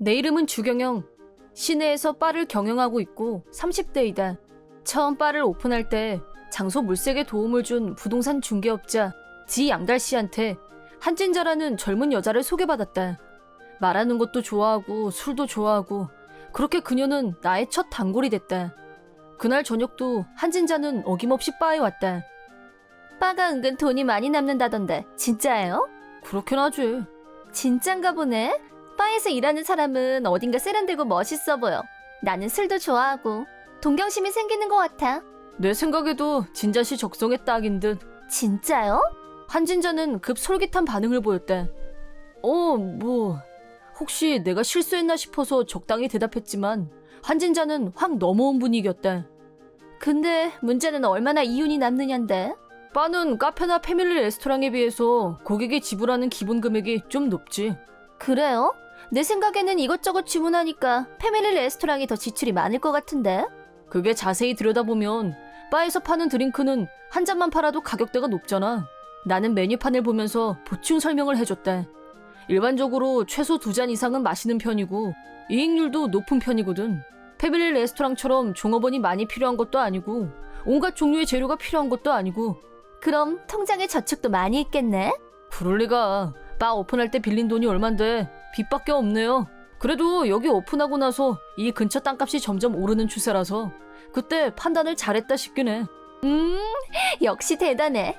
내 이름은 주경영. 시내에서 바를 경영하고 있고 30대이다. 처음 바를 오픈할 때 장소 물색에 도움을 준 부동산 중개업자 지양달 씨한테 한진자라는 젊은 여자를 소개받았다. 말하는 것도 좋아하고 술도 좋아하고 그렇게 그녀는 나의 첫 단골이 됐다. 그날 저녁도 한진자는 어김없이 바에 왔다. 바가 은근 돈이 많이 남는다던데 진짜예요? 그렇긴 하지. 진짠가 보네. 바에서 일하는 사람은 어딘가 세련되고 멋있어 보여. 나는 술도 좋아하고 동경심이 생기는 것 같아. 내 생각에도 진자씨 적성에 딱인 듯. 진짜요? 한진자는 급 솔깃한 반응을 보였다. 혹시 내가 실수했나 싶어서 적당히 대답했지만 한진자는 확 넘어온 분위기였다. 근데 문제는 얼마나 이윤이 남느냐인데? 바는 카페나 패밀리 레스토랑에 비해서 고객이 지불하는 기본 금액이 좀 높지. 그래요? 내 생각에는 이것저것 주문하니까 패밀리 레스토랑이 더 지출이 많을 것 같은데? 그게 자세히 들여다보면 바에서 파는 드링크는 한 잔만 팔아도 가격대가 높잖아. 나는 메뉴판을 보면서 보충 설명을 해줬다. 일반적으로 최소 2잔 이상은 마시는 편이고 이익률도 높은 편이거든. 패밀리 레스토랑처럼 종업원이 많이 필요한 것도 아니고 온갖 종류의 재료가 필요한 것도 아니고. 그럼 통장에 저축도 많이 있겠네? 그럴 리가. 바 오픈할 때 빌린 돈이 얼만데 빚밖에 없네요. 그래도 여기 오픈하고 나서 이 근처 땅값이 점점 오르는 추세라서 그때 판단을 잘했다 싶긴 해. 역시 대단해.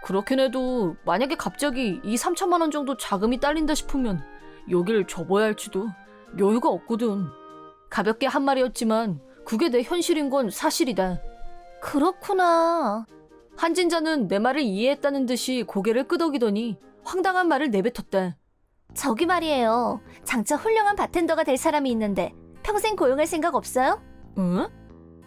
그렇긴 해도 만약에 갑자기 2-3천만 원 정도 자금이 딸린다 싶으면 여길 접어야 할지도 여유가 없거든. 가볍게 한 말이었지만 그게 내 현실인 건 사실이다. 그렇구나. 한진자는 내 말을 이해했다는 듯이 고개를 끄덕이더니 황당한 말을 내뱉었다. 저기 말이에요. 장차 훌륭한 바텐더가 될 사람이 있는데 평생 고용할 생각 없어요? 응?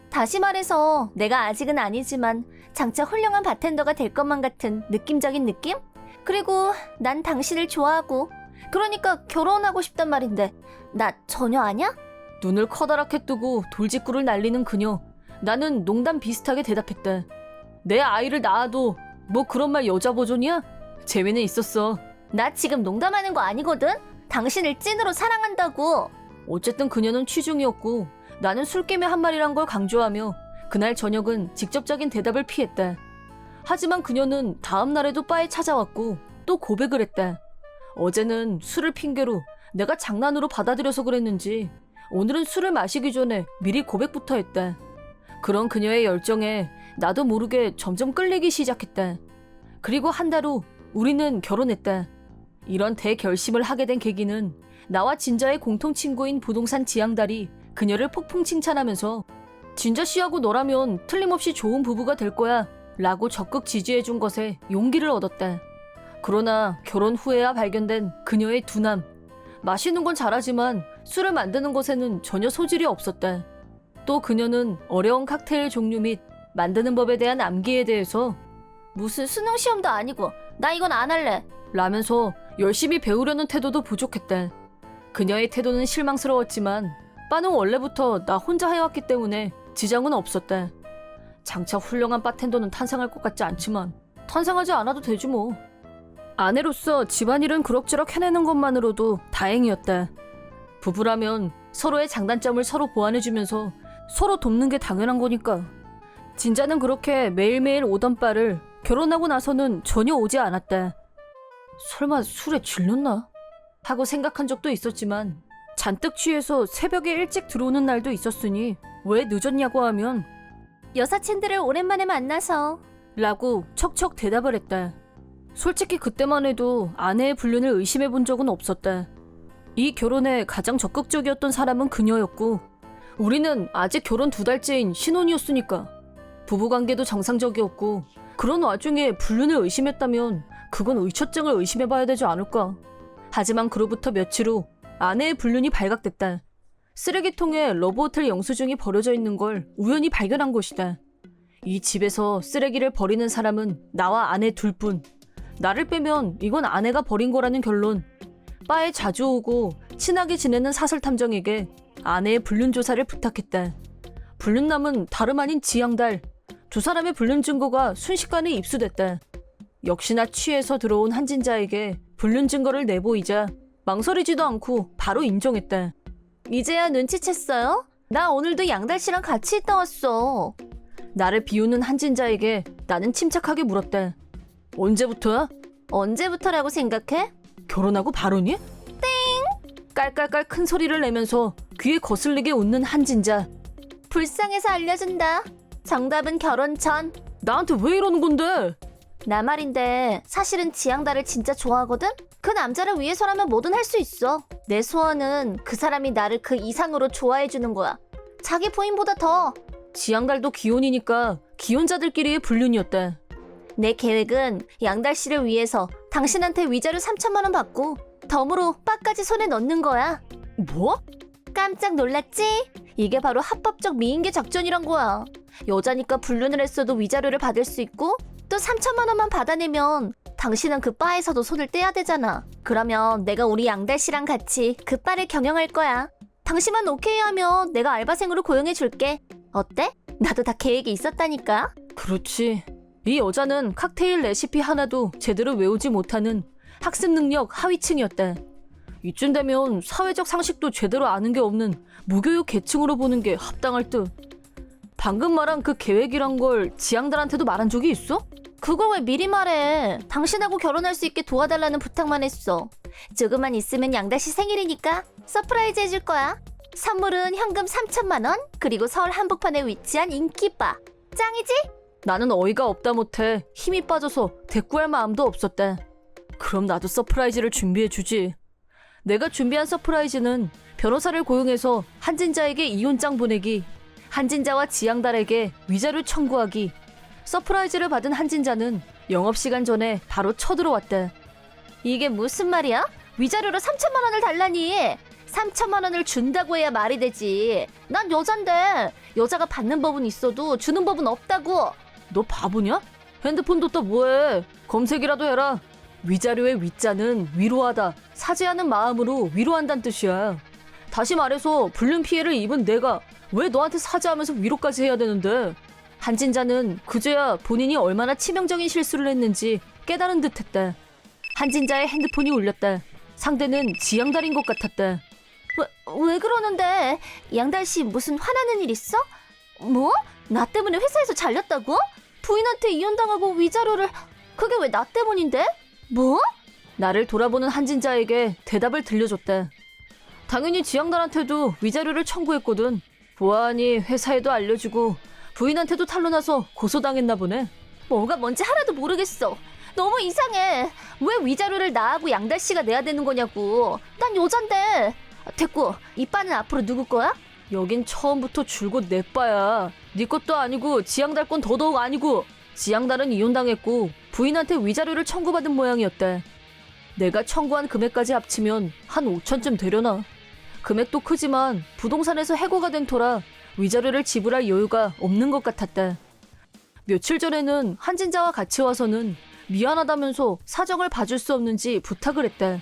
다시 말해서 내가 아직은 아니지만 장차 훌륭한 바텐더가 될 것만 같은 느낌적인 느낌? 그리고 난 당신을 좋아하고 그러니까 결혼하고 싶단 말인데 나 전혀 아냐? 눈을 커다랗게 뜨고 돌직구를 날리는 그녀. 나는 농담 비슷하게 대답했다. 내 아이를 낳아도 뭐 그런 말 여자 버전이야? 재미는 있었어. 나 지금 농담하는 거 아니거든? 당신을 찐으로 사랑한다고. 어쨌든 그녀는 취중이었고 나는 술김에 한 말이란 걸 강조하며 그날 저녁은 직접적인 대답을 피했다. 하지만 그녀는 다음 날에도 바에 찾아왔고 또 고백을 했다. 어제는 술을 핑계로 내가 장난으로 받아들여서 그랬는지 오늘은 술을 마시기 전에 미리 고백부터 했다. 그런 그녀의 열정에 나도 모르게 점점 끌리기 시작했다. 그리고 한 달 후 우리는 결혼했다. 이런 대결심을 하게 된 계기는 나와 진자의 공통 친구인 부동산 지양달이 그녀를 폭풍 칭찬하면서 진자씨하고 너라면 틀림없이 좋은 부부가 될 거야 라고 적극 지지해준 것에 용기를 얻었다. 그러나 결혼 후에야 발견된 그녀의 둔함. 마시는 건 잘하지만 술을 만드는 것에는 전혀 소질이 없었다. 또 그녀는 어려운 칵테일 종류 및 만드는 법에 대한 암기에 대해서 무슨 수능 시험도 아니고 나 이건 안 할래 라면서 열심히 배우려는 태도도 부족했다. 그녀의 태도는 실망스러웠지만 바는 원래부터 나 혼자 해왔기 때문에 지장은 없었다. 장차 훌륭한 바텐더는 탄생할 것 같지 않지만 탄생하지 않아도 되지 뭐. 아내로서 집안일은 그럭저럭 해내는 것만으로도 다행이었다. 부부라면 서로의 장단점을 서로 보완해주면서 서로 돕는 게 당연한 거니까. 진자는 그렇게 매일매일 오던 바를 결혼하고 나서는 전혀 오지 않았다. 설마 술에 질렸나? 하고 생각한 적도 있었지만 잔뜩 취해서 새벽에 일찍 들어오는 날도 있었으니 왜 늦었냐고 하면 여사친들을 오랜만에 만나서 라고 척척 대답을 했다. 솔직히 그때만 해도 아내의 불륜을 의심해 본 적은 없었다. 이 결혼에 가장 적극적이었던 사람은 그녀였고 우리는 아직 결혼 2달째인 신혼이었으니까. 부부관계도 정상적이었고 그런 와중에 불륜을 의심했다면 그건 의처증을 의심해봐야 되지 않을까. 하지만 그로부터 며칠 후 아내의 불륜이 발각됐다. 쓰레기통에 러브호텔 영수증이 버려져 있는 걸 우연히 발견한 것이다. 이 집에서 쓰레기를 버리는 사람은 나와 아내 둘뿐. 나를 빼면 이건 아내가 버린 거라는 결론. 바에 자주 오고 친하게 지내는 사설탐정에게 아내의 불륜 조사를 부탁했다. 불륜남은 다름 아닌 지양달. 두 사람의 불륜 증거가 순식간에 입수됐다. 역시나 취해서 들어온 한진자에게 불륜 증거를 내보이자 망설이지도 않고 바로 인정했다. 이제야 눈치챘어요? 나 오늘도 양달 씨랑 같이 있다 왔어. 나를 비우는 한진자에게 나는 침착하게 물었다. 언제부터야? 언제부터라고 생각해? 결혼하고 바로니? 땡! 깔깔깔 큰 소리를 내면서 귀에 거슬리게 웃는 한진자. 불쌍해서 알려준다. 정답은 결혼 전. 나한테 왜 이러는 건데? 나 말인데 사실은 지양다를 진짜 좋아하거든? 그 남자를 위해서라면 뭐든 할 수 있어. 내 소원은 그 사람이 나를 그 이상으로 좋아해주는 거야. 자기 부인보다 더. 지양달도 기혼이니까 기혼자들끼리의 불륜이었다. 내 계획은 양달 씨를 위해서 당신한테 위자료 3천만 원 받고 덤으로 빠까지 손에 넣는 거야. 뭐? 깜짝 놀랐지? 이게 바로 합법적 미인계 작전이란 거야. 여자니까 불륜을 했어도 위자료를 받을 수 있고 또 3천만 원만 받아내면 당신은 그 바에서도 손을 떼야 되잖아. 그러면 내가 우리 양달 씨랑 같이 그 바를 경영할 거야. 당신만 오케이 하면 내가 알바생으로 고용해 줄게. 어때? 나도 다 계획이 있었다니까. 그렇지. 이 여자는 칵테일 레시피 하나도 제대로 외우지 못하는 학습 능력 하위층이었다. 이쯤 되면 사회적 상식도 제대로 아는 게 없는 무교육 계층으로 보는 게 합당할 듯. 방금 말한 그 계획이란 걸 지양들한테도 말한 적이 있어? 그걸 왜 미리 말해? 당신하고 결혼할 수 있게 도와달라는 부탁만 했어. 조금만 있으면 양다씨 생일이니까 서프라이즈 해줄 거야. 선물은 현금 3천만 원, 그리고 서울 한복판에 위치한 인기바. 짱이지? 나는 어이가 없다 못해 힘이 빠져서 대꾸할 마음도 없었다. 그럼 나도 서프라이즈를 준비해주지. 내가 준비한 서프라이즈는 변호사를 고용해서 한진자에게 이혼장 보내기, 한진자와 지양달에게 위자료 청구하기. 서프라이즈를 받은 한진자는 영업시간 전에 바로 쳐들어왔다. 이게 무슨 말이야? 위자료로 3천만 원을 달라니. 3천만 원을 준다고 해야 말이 되지. 난 여잔데 여자가 받는 법은 있어도 주는 법은 없다고. 너 바보냐? 핸드폰 뒀다 뭐해? 검색이라도 해라. 위자료의 위자는 위로하다, 사죄하는 마음으로 위로한다는 뜻이야. 다시 말해서 불륜 피해를 입은 내가 왜 너한테 사죄하면서 위로까지 해야 되는데? 한진자는 그제야 본인이 얼마나 치명적인 실수를 했는지 깨달은 듯했다. 한진자의 핸드폰이 울렸다. 상대는 지양달인 것 같았다. 왜 그러는데? 양달씨 무슨 화나는 일 있어? 뭐? 나 때문에 회사에서 잘렸다고? 부인한테 이혼당하고 위자료를... 그게 왜 나 때문인데? 뭐? 나를 돌아보는 한진자에게 대답을 들려줬다. 당연히 지양달한테도 위자료를 청구했거든. 보아하니 회사에도 알려주고 부인한테도 탄로나서 고소당했나 보네. 뭐가 뭔지 하나도 모르겠어. 너무 이상해. 왜 위자료를 나하고 양달씨가 내야 되는 거냐고. 난 여잔데. 됐고, 이 바는 앞으로 누구 거야? 여긴 처음부터 줄곧 내 바야. 네 것도 아니고 지양달 건 더더욱 아니고. 지양달은 이혼당했고 부인한테 위자료를 청구받은 모양이었다. 내가 청구한 금액까지 합치면 한 5천쯤 되려나. 금액도 크지만 부동산에서 해고가 된 터라 위자료를 지불할 여유가 없는 것 같았다. 며칠 전에는 한진자와 같이 와서는 미안하다면서 사정을 봐줄 수 없는지 부탁을 했다.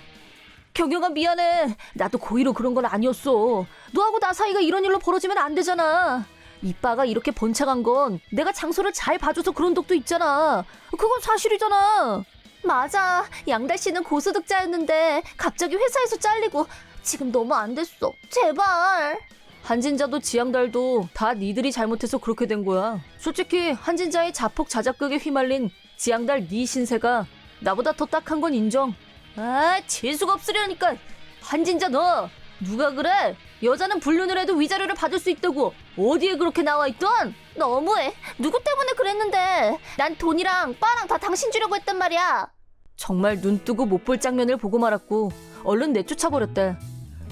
경영아 미안해. 나도 고의로 그런 건 아니었어. 너하고 나 사이가 이런 일로 벌어지면 안 되잖아. 이빠가 이렇게 번창한 건 내가 장소를 잘 봐줘서 그런 덕도 있잖아. 그건 사실이잖아. 맞아. 양달씨는 고소득자였는데 갑자기 회사에서 잘리고 지금 너무 안 됐어. 제발. 한진자도 지양달도 다 니들이 잘못해서 그렇게 된 거야. 솔직히 한진자의 자폭 자작극에 휘말린 지양달 니 신세가 나보다 더 딱한 건 인정. 아, 재수가 없으려니까. 한진자 너 누가 그래? 여자는 불륜을 해도 위자료를 받을 수 있다고 어디에 그렇게 나와있던? 너무해. 누구 때문에 그랬는데. 난 돈이랑 바랑 다 당신 주려고 했단 말이야. 정말 눈 뜨고 못 볼 장면을 보고 말았고 얼른 내쫓아버렸다.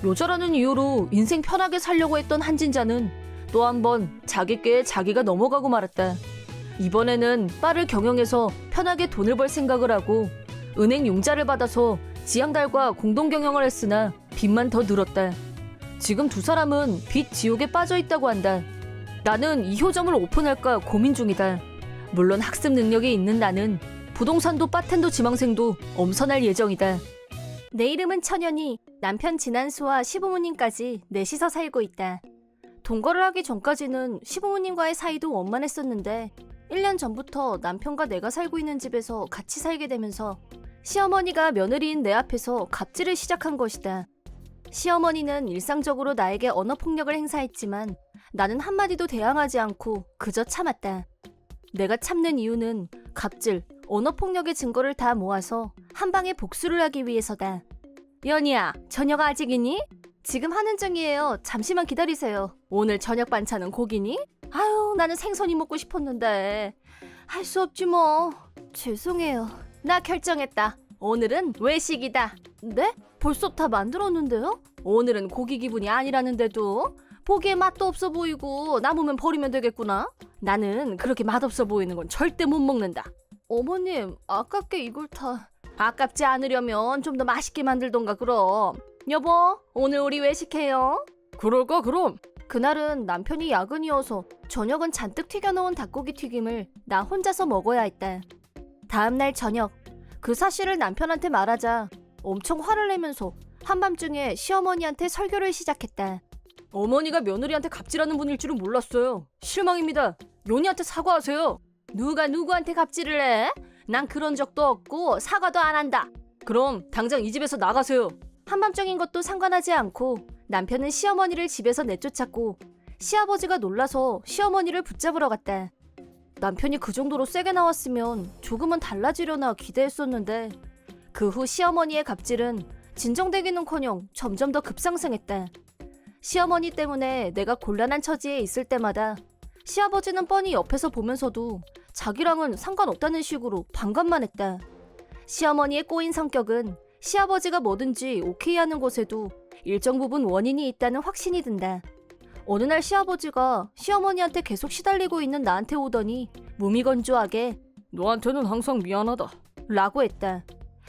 여자라는 이유로 인생 편하게 살려고 했던 한진자는 또 한 번 자기 꾀에 자기가 넘어가고 말았다. 이번에는 바를 경영해서 편하게 돈을 벌 생각을 하고 은행 융자를 받아서 지양달과 공동 경영을 했으나 빚만 더 늘었다. 지금 두 사람은 빚 지옥에 빠져 있다고 한다. 나는 2호점을 오픈할까 고민 중이다. 물론 학습 능력이 있는 나는 부동산도 바텐더 지망생도 엄선할 예정이다. 내 이름은 천연이. 남편 진한수와 시부모님까지 넷이서 살고 있다. 동거를 하기 전까지는 시부모님과의 사이도 원만했었는데 1년 전부터 남편과 내가 살고 있는 집에서 같이 살게 되면서 시어머니가 며느리인 내 앞에서 갑질을 시작한 것이다. 시어머니는 일상적으로 나에게 언어폭력을 행사했지만 나는 한마디도 대항하지 않고 그저 참았다. 내가 참는 이유는 갑질, 언어폭력의 증거를 다 모아서 한 방에 복수를 하기 위해서다. 연희야, 저녁 아직 있니? 지금 하는 중이에요. 잠시만 기다리세요. 오늘 저녁 반찬은 고기니? 아유, 나는 생선이 먹고 싶었는데. 할 수 없지 뭐. 죄송해요. 나 결정했다. 오늘은 외식이다. 네? 벌써 다 만들었는데요? 오늘은 고기 기분이 아니라는데도? 보기에 맛도 없어 보이고 남으면 버리면 되겠구나. 나는 그렇게 맛없어 보이는 건 절대 못 먹는다. 어머님, 아깝게 이걸 다... 아깝지 않으려면 좀 더 맛있게 만들던가 그럼. 여보, 오늘 우리 외식해요. 그럴까 그럼? 그날은 남편이 야근이어서 저녁은 잔뜩 튀겨놓은 닭고기 튀김을 나 혼자서 먹어야 했다. 다음날 저녁, 그 사실을 남편한테 말하자 엄청 화를 내면서 한밤중에 시어머니한테 설교를 시작했다. 어머니가 며느리한테 갑질하는 분일 줄은 몰랐어요. 실망입니다. 연희한테 사과하세요. 누가 누구한테 갑질을 해? 난 그런 적도 없고 사과도 안 한다. 그럼 당장 이 집에서 나가세요. 한밤중인 것도 상관하지 않고 남편은 시어머니를 집에서 내쫓았고 시아버지가 놀라서 시어머니를 붙잡으러 갔다. 남편이 그 정도로 세게 나왔으면 조금은 달라지려나 기대했었는데 그 후 시어머니의 갑질은 진정되기는커녕 점점 더 급상승했다. 시어머니 때문에 내가 곤란한 처지에 있을 때마다 시아버지는 뻔히 옆에서 보면서도 자기랑은 상관없다는 식으로 반감만 했다. 시어머니의 꼬인 성격은 시아버지가 뭐든지 오케이 하는 것에도 일정 부분 원인이 있다는 확신이 든다. 어느 날 시아버지가 시어머니한테 계속 시달리고 있는 나한테 오더니 무미건조하게 너한테는 항상 미안하다 라고 했다.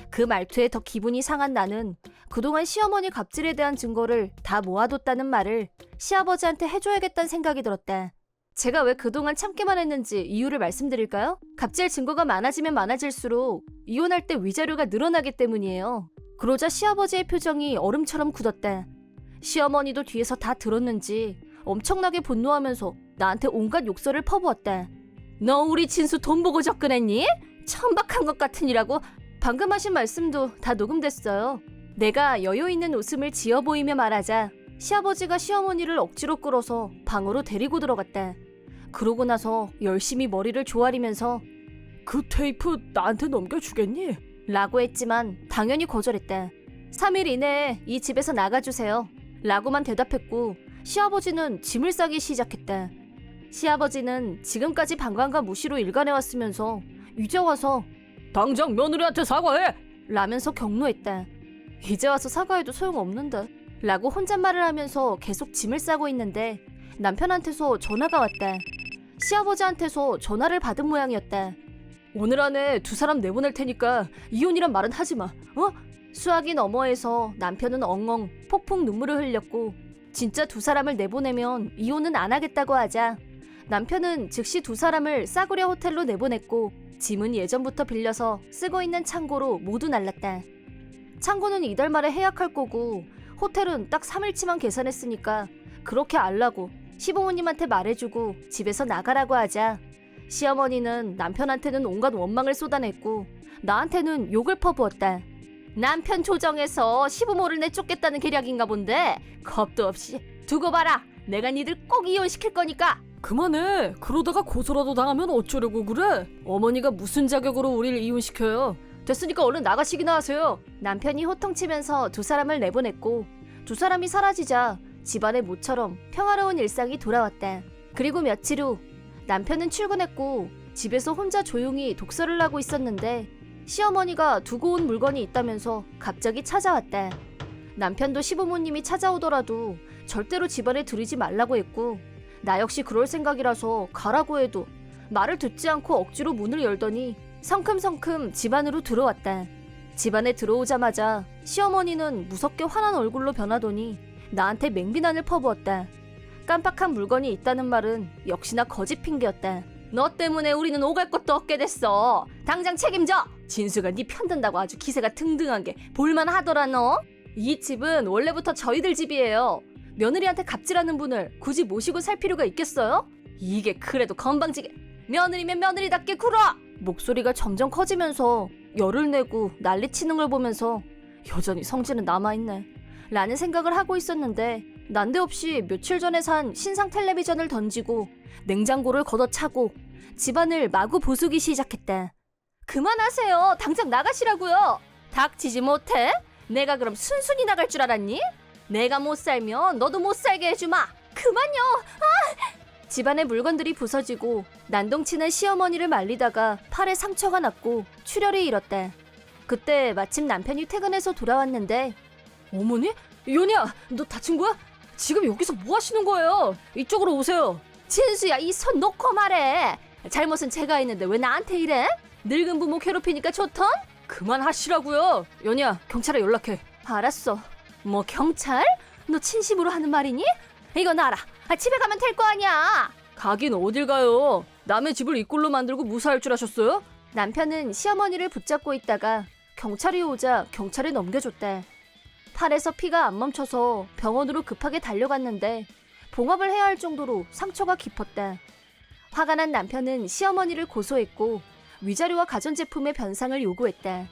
그 말투에 더 기분이 상한 나는 그동안 시어머니 갑질에 대한 증거를 다 모아뒀다는 말을 시아버지한테 해줘야겠다는 생각이 들었다. 제가 왜 그동안 참기만 했는지 이유를 말씀드릴까요? 갑질 증거가 많아지면 많아질수록 이혼할 때 위자료가 늘어나기 때문이에요. 그러자 시아버지의 표정이 얼음처럼 굳었다. 시어머니도 뒤에서 다 들었는지 엄청나게 분노하면서 나한테 온갖 욕설을 퍼부었다. 너 우리 진수 돈 보고 접근했니? 천박한 것 같으니라고. 방금 하신 말씀도 다 녹음됐어요. 내가 여유 있는 웃음을 지어 보이며 말하자 시아버지가 시어머니를 억지로 끌어서 방으로 데리고 들어갔다. 그러고 나서 열심히 머리를 조아리면서 그 테이프 나한테 넘겨주겠니? 라고 했지만 당연히 거절했다. 3일 이내에 이 집에서 나가주세요. 라고만 대답했고 시아버지는 짐을 싸기 시작했다. 시아버지는 지금까지 방관과 무시로 일관해왔으면서 이제 와서 당장 며느리한테 사과해! 라면서 경로했다. 이제 와서 사과해도 소용없는데 라고 혼잣말을 하면서 계속 짐을 싸고 있는데 남편한테서 전화가 왔다. 시아버지한테서 전화를 받은 모양이었다. 오늘 안에 두 사람 내보낼 테니까 이혼이란 말은 하지마. 어? 수화기 너머에서 남편은 엉엉 폭풍 눈물을 흘렸고 진짜 두 사람을 내보내면 이혼은 안 하겠다고 하자 남편은 즉시 두 사람을 싸구려 호텔로 내보냈고 짐은 예전부터 빌려서 쓰고 있는 창고로 모두 날랐다. 창고는 이달 말에 해약할 거고 호텔은 딱 3일치만 계산했으니까 그렇게 알라고 시부모님한테 말해주고 집에서 나가라고 하자 시어머니는 남편한테는 온갖 원망을 쏟아냈고 나한테는 욕을 퍼부었다. 남편 조정에서 시부모를 내쫓겠다는 계략인가 본데 겁도 없이 두고 봐라. 내가 니들 꼭 이혼시킬 거니까. 그만해. 그러다가 고소라도 당하면 어쩌려고 그래? 어머니가 무슨 자격으로 우리를 이혼시켜요? 됐으니까 얼른 나가시기나 하세요. 남편이 호통치면서 두 사람을 내보냈고 두 사람이 사라지자 집안의 모처럼 평화로운 일상이 돌아왔다. 그리고 며칠 후 남편은 출근했고 집에서 혼자 조용히 독서를 하고 있었는데 시어머니가 두고 온 물건이 있다면서 갑자기 찾아왔다. 남편도 시부모님이 찾아오더라도 절대로 집안에 들이지 말라고 했고 나 역시 그럴 생각이라서 가라고 해도 말을 듣지 않고 억지로 문을 열더니 성큼성큼 집 안으로 들어왔다. 집 안에 들어오자마자 시어머니는 무섭게 화난 얼굴로 변하더니 나한테 맹비난을 퍼부었다. 깜빡한 물건이 있다는 말은 역시나 거짓 핑계였다. 너 때문에 우리는 오갈 것도 없게 됐어. 당장 책임져. 진수가 네 편든다고 아주 기세가 등등한 게 볼만하더라 너. 이 집은 원래부터 저희들 집이에요. 며느리한테 갑질하는 분을 굳이 모시고 살 필요가 있겠어요? 이게 그래도 건방지게 며느리면 며느리답게 굴어. 목소리가 점점 커지면서 열을 내고 난리치는 걸 보면서 여전히 성질은 남아있네 라는 생각을 하고 있었는데 난데없이 며칠 전에 산 신상 텔레비전을 던지고 냉장고를 걷어차고 집안을 마구 부수기 시작했다. 그만하세요. 당장 나가시라고요. 닥치지 못해? 내가 그럼 순순히 나갈 줄 알았니? 내가 못 살면 너도 못 살게 해주마. 그만요. 집안의 물건들이 부서지고 난동치는 시어머니를 말리다가 팔에 상처가 났고 출혈이 일었다. 그때 마침 남편이 퇴근해서 돌아왔는데 어머니? 연희야, 너 다친 거야? 지금 여기서 뭐 하시는 거예요? 이쪽으로 오세요. 진수야, 이 손 놓고 말해. 잘못은 제가 했는데 왜 나한테 이래? 늙은 부모 괴롭히니까 좋던? 그만하시라고요. 연희야, 경찰에 연락해. 알았어. 뭐 경찰? 너 진심으로 하는 말이니? 이건 알아. 집에 가면 될 거 아니야. 가긴 어딜 가요. 남의 집을 이 꼴로 만들고 무사할 줄 아셨어요? 남편은 시어머니를 붙잡고 있다가 경찰이 오자 경찰에 넘겨줬대. 팔에서 피가 안 멈춰서 병원으로 급하게 달려갔는데 봉합을 해야 할 정도로 상처가 깊었다. 화가 난 남편은 시어머니를 고소했고 위자료와 가전제품의 변상을 요구했다.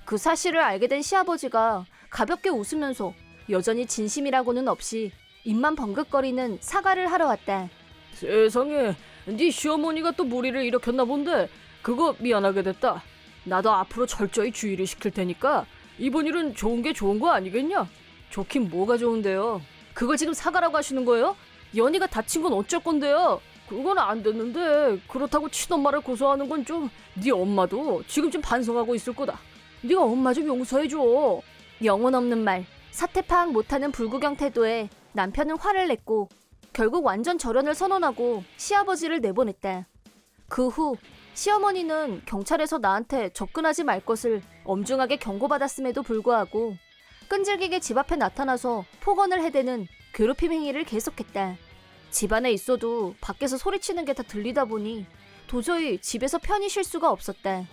그 사실을 알게 된 시아버지가 가볍게 웃으면서 여전히 진심이라고는 없이 입만 벙긋거리는 사과를 하러 왔다. 세상에, 네 시어머니가 또 무리를 일으켰나 본데 그거 미안하게 됐다. 나도 앞으로 철저히 주의를 시킬 테니까 이번 일은 좋은 게 좋은 거 아니겠냐? 좋긴 뭐가 좋은데요. 그걸 지금 사과라고 하시는 거예요? 연희가 다친 건 어쩔 건데요? 그건 안 됐는데 그렇다고 친엄마를 고소하는 건 좀 네 엄마도 지금쯤 반성하고 있을 거다. 네가 엄마 좀 용서해줘. 영혼 없는 말, 사태 파악 못하는 불구경 태도에 남편은 화를 냈고 결국 완전 절연을 선언하고 시아버지를 내보냈다. 그 후 시어머니는 경찰에서 나한테 접근하지 말 것을 엄중하게 경고받았음에도 불구하고 끈질기게 집 앞에 나타나서 폭언을 해대는 괴롭힘 행위를 계속했다. 집 안에 있어도 밖에서 소리치는 게 다 들리다 보니 도저히 집에서 편히 쉴 수가 없었다.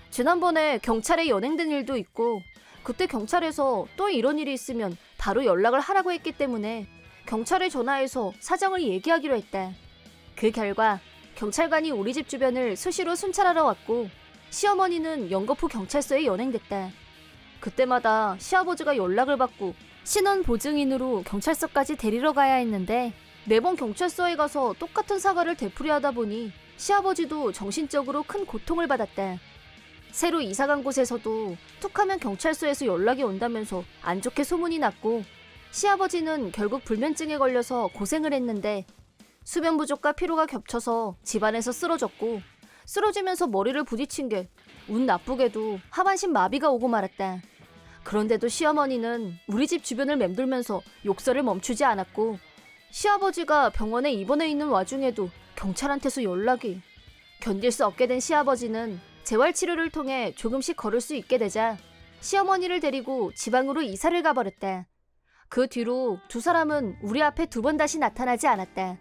지난번에 경찰에 연행된 일도 있고 그때 경찰에서 또 이런 일이 있으면 바로 연락을 하라고 했기 때문에 경찰에 전화해서 사정을 얘기하기로 했다. 그 결과 경찰관이 우리 집 주변을 수시로 순찰하러 왔고 시어머니는 영거푸 경찰서에 연행됐다. 그때마다 시아버지가 연락을 받고 신원 보증인으로 경찰서까지 데리러 가야 했는데 매번 경찰서에 가서 똑같은 사과를 되풀이하다 보니 시아버지도 정신적으로 큰 고통을 받았다. 새로 이사간 곳에서도 툭하면 경찰서에서 연락이 온다면서 안 좋게 소문이 났고 시아버지는 결국 불면증에 걸려서 고생을 했는데 수면 부족과 피로가 겹쳐서 집안에서 쓰러졌고 쓰러지면서 머리를 부딪힌 게 운 나쁘게도 하반신 마비가 오고 말았다. 그런데도 시어머니는 우리 집 주변을 맴돌면서 욕설을 멈추지 않았고 시아버지가 병원에 입원해 있는 와중에도 경찰한테서 연락이. 견딜 수 없게 된 시아버지는 재활치료를 통해 조금씩 걸을 수 있게 되자 시어머니를 데리고 지방으로 이사를 가버렸다. 그 뒤로 두 사람은 우리 앞에 두 번 다시 나타나지 않았다.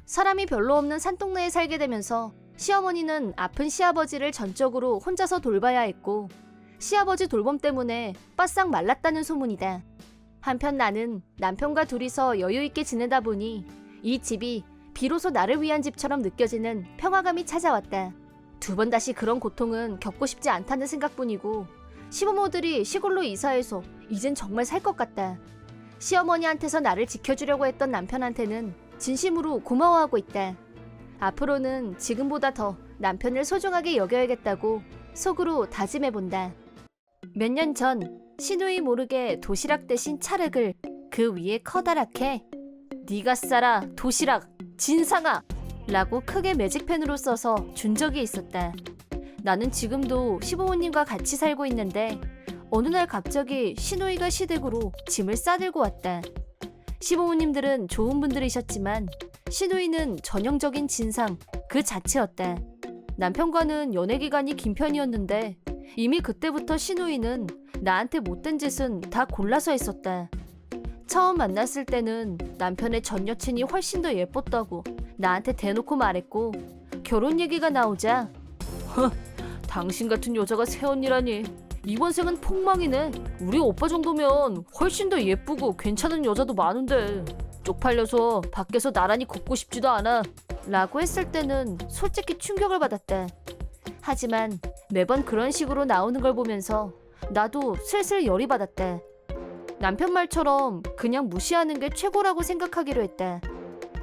사람이 별로 없는 산동네에 살게 되면서 시어머니는 아픈 시아버지를 전적으로 혼자서 돌봐야 했고 시아버지 돌봄 때문에 바싹 말랐다는 소문이다. 한편 나는 남편과 둘이서 여유있게 지내다 보니 이 집이 비로소 나를 위한 집처럼 느껴지는 평화감이 찾아왔다. 두 번 다시 그런 고통은 겪고 싶지 않다는 생각뿐이고 시부모들이 시골로 이사해서 이젠 정말 살 것 같다. 시어머니한테서 나를 지켜주려고 했던 남편한테는 진심으로 고마워하고 있다. 앞으로는 지금보다 더 남편을 소중하게 여겨야겠다고 속으로 다짐해본다. 몇 년 전 시누이 모르게 도시락 대신 찰흙을 그 위에 커다랗게 네가 싸라 도시락 진상아 라고 크게 매직펜으로 써서 준 적이 있었다. 나는 지금도 시부모님과 같이 살고 있는데 어느 날 갑자기 시누이가 시댁으로 짐을 싸들고 왔다. 시부모님들은 좋은 분들이셨지만 시누이는 전형적인 진상 그 자체였다. 남편과는 연애기간이 긴 편이었는데 이미 그때부터 시누이는 나한테 못된 짓은 다 골라서 했었다. 처음 만났을 때는 남편의 전 여친이 훨씬 더 예뻤다고 나한테 대놓고 말했고 결혼 얘기가 나오자 당신 같은 여자가 새 언니라니 이번 생은 폭망이네. 우리 오빠 정도면 훨씬 더 예쁘고 괜찮은 여자도 많은데 쪽팔려서 밖에서 나란히 걷고 싶지도 않아 라고 했을 때는 솔직히 충격을 받았다. 하지만 매번 그런 식으로 나오는 걸 보면서 나도 슬슬 열이 받았다. 남편 말처럼 그냥 무시하는 게 최고라고 생각하기로 했다.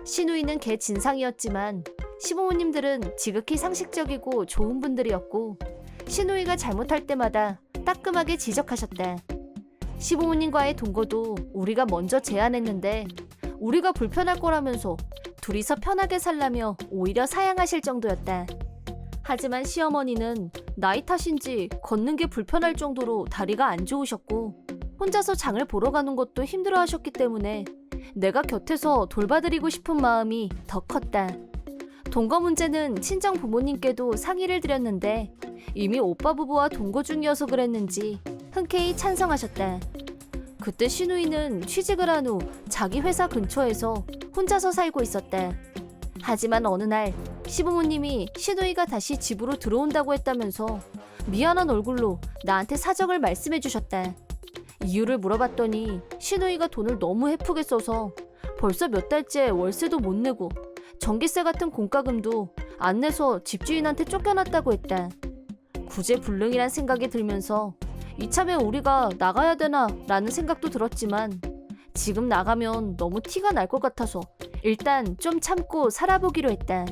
시누이는 걔 진상이었지만 시부모님들은 지극히 상식적이고 좋은 분들이었고 시누이가 잘못할 때마다 따끔하게 지적하셨다. 시부모님과의 동거도 우리가 먼저 제안했는데 우리가 불편할 거라면서 둘이서 편하게 살라며 오히려 사양하실 정도였다. 하지만 시어머니는 나이 탓인지 걷는 게 불편할 정도로 다리가 안 좋으셨고 혼자서 장을 보러 가는 것도 힘들어 하셨기 때문에 내가 곁에서 돌봐드리고 싶은 마음이 더 컸다. 동거 문제는 친정 부모님께도 상의를 드렸는데 이미 오빠 부부와 동거 중이어서 그랬는지 흔쾌히 찬성하셨다. 그때 시누이는 취직을 한 후 자기 회사 근처에서 혼자서 살고 있었다. 하지만 어느 날 시부모님이 시누이가 다시 집으로 들어온다고 했다면서 미안한 얼굴로 나한테 사정을 말씀해 주셨다. 이유를 물어봤더니 시누이가 돈을 너무 헤프게 써서 벌써 몇 달째 월세도 못 내고 전기세 같은 공과금도 안 내서 집주인한테 쫓겨났다고 했다. 구제불능이란 생각이 들면서 이참에 우리가 나가야 되나 라는 생각도 들었지만 지금 나가면 너무 티가 날 것 같아서 일단 좀 참고 살아보기로 했다.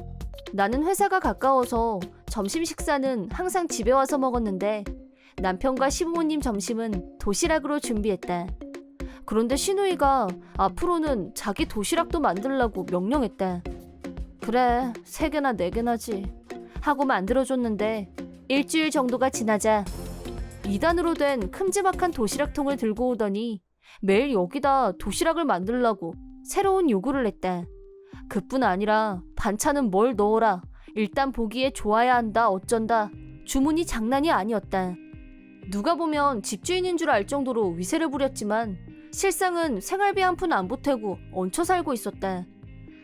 나는 회사가 가까워서 점심 식사는 항상 집에 와서 먹었는데 남편과 시부모님 점심은 도시락으로 준비했다. 그런데 시누이가 앞으로는 자기 도시락도 만들라고 명령했다. 그래, 3개나 4개나지 하고 만들어줬는데 일주일 정도가 지나자 2단으로 된 큼지막한 도시락통을 들고 오더니 매일 여기다 도시락을 만들라고 새로운 요구를 했다. 그뿐 아니라 반찬은 뭘 넣어라, 일단 보기에 좋아야 한다, 어쩐다. 주문이 장난이 아니었다. 누가 보면 집주인인 줄 알 정도로 위세를 부렸지만 실상은 생활비 한 푼 안 보태고 얹혀 살고 있었다.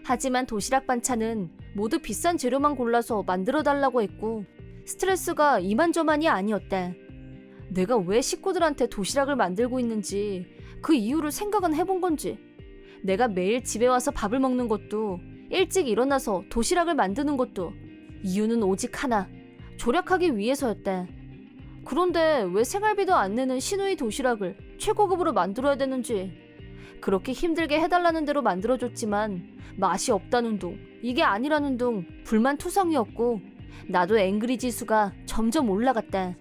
하지만 도시락 반찬은 모두 비싼 재료만 골라서 만들어달라고 했고 스트레스가 이만저만이 아니었다. 내가 왜 식구들한테 도시락을 만들고 있는지 그 이유를 생각은 해본 건지, 내가 매일 집에 와서 밥을 먹는 것도 일찍 일어나서 도시락을 만드는 것도 이유는 오직 하나, 조력하기 위해서였다. 그런데 왜 생활비도 안 내는 시누이 도시락을 최고급으로 만들어야 되는지, 그렇게 힘들게 해달라는 대로 만들어줬지만 맛이 없다는 둥, 이게 아니라는 둥 불만투성이었고 나도 앵그리 지수가 점점 올라갔다.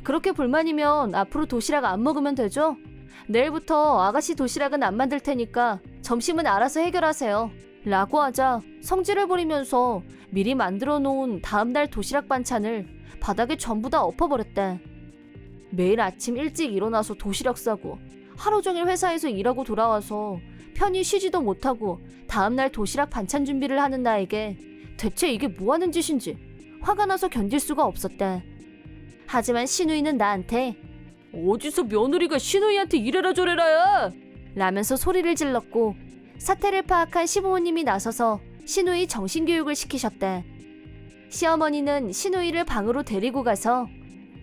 그렇게 불만이면 앞으로 도시락 안 먹으면 되죠? 내일부터 아가씨 도시락은 안 만들 테니까 점심은 알아서 해결하세요 라고 하자 성질을 부리면서 미리 만들어 놓은 다음날 도시락 반찬을 바닥에 전부 다 엎어버렸다. 매일 아침 일찍 일어나서 도시락 싸고 하루 종일 회사에서 일하고 돌아와서 편히 쉬지도 못하고 다음날 도시락 반찬 준비를 하는 나에게 대체 이게 뭐하는 짓인지 화가 나서 견딜 수가 없었다. 하지만 시누이는 나한테 어디서 며느리가 시누이한테 이래라 저래라야 라면서 소리를 질렀고 사태를 파악한 시부모님이 나서서 시누이 정신교육을 시키셨다. 시어머니는 시누이를 방으로 데리고 가서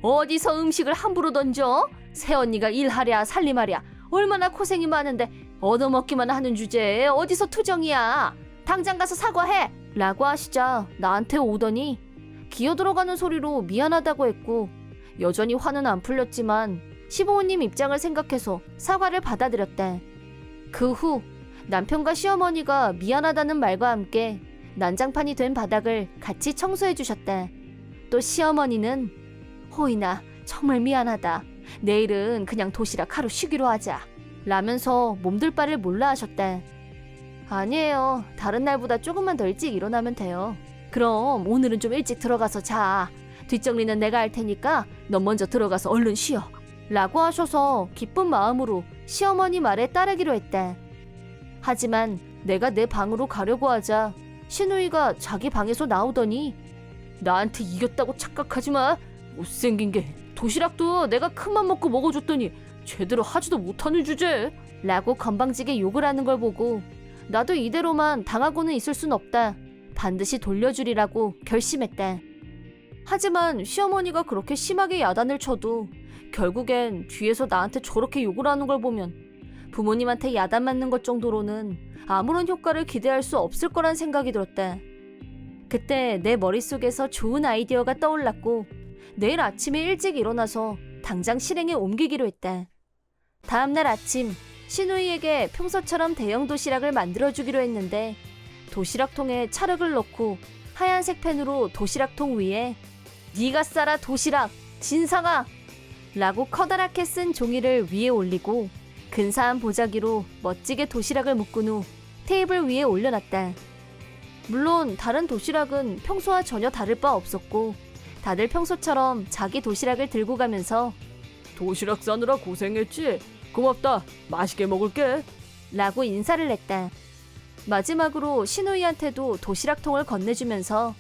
어디서 음식을 함부로 던져? 새언니가 일하랴 살림하랴 얼마나 고생이 많은데 얻어먹기만 하는 주제에 어디서 투정이야. 당장 가서 사과해 라고 하시자 나한테 오더니 기어들어가는 소리로 미안하다고 했고 여전히 화는 안 풀렸지만 시부모님 입장을 생각해서 사과를 받아들였다. 그 후 남편과 시어머니가 미안하다는 말과 함께 난장판이 된 바닥을 같이 청소해 주셨다. 또 시어머니는 호이나 정말 미안하다. 내일은 그냥 도시락 하루 쉬기로 하자 라면서 몸둘 바를 몰라 하셨다. 아니에요. 다른 날보다 조금만 더 일찍 일어나면 돼요. 그럼 오늘은 좀 일찍 들어가서 자. 뒷정리는 내가 할 테니까 넌 먼저 들어가서 얼른 쉬어 라고 하셔서 기쁜 마음으로 시어머니 말에 따르기로 했다. 하지만 내가 내 방으로 가려고 하자 시누이가 자기 방에서 나오더니 나한테 이겼다고 착각하지 마. 못생긴 게 도시락도 내가 큰맘 먹고 먹어줬더니 제대로 하지도 못하는 주제 라고 건방지게 욕을 하는 걸 보고 나도 이대로만 당하고는 있을 순 없다. 반드시 돌려주리라고 결심했다. 하지만 시어머니가 그렇게 심하게 야단을 쳐도 결국엔 뒤에서 나한테 저렇게 욕을 하는 걸 보면 부모님한테 야단 맞는 것 정도로는 아무런 효과를 기대할 수 없을 거란 생각이 들었다. 그때 내 머릿속에서 좋은 아이디어가 떠올랐고 내일 아침에 일찍 일어나서 당장 실행에 옮기기로 했다. 다음날 아침 신우이에게 평소처럼 대형 도시락을 만들어주기로 했는데 도시락통에 찰흙을 넣고 하얀색 펜으로 도시락통 위에 네가 싸라 도시락 진상아 라고 커다랗게 쓴 종이를 위에 올리고 근사한 보자기로 멋지게 도시락을 묶은 후 테이블 위에 올려놨다. 물론 다른 도시락은 평소와 전혀 다를 바 없었고 다들 평소처럼 자기 도시락을 들고 가면서 도시락 싸느라 고생했지? 고맙다. 맛있게 먹을게. 라고 인사를 했다. 마지막으로 신우이한테도 도시락통을 건네주면서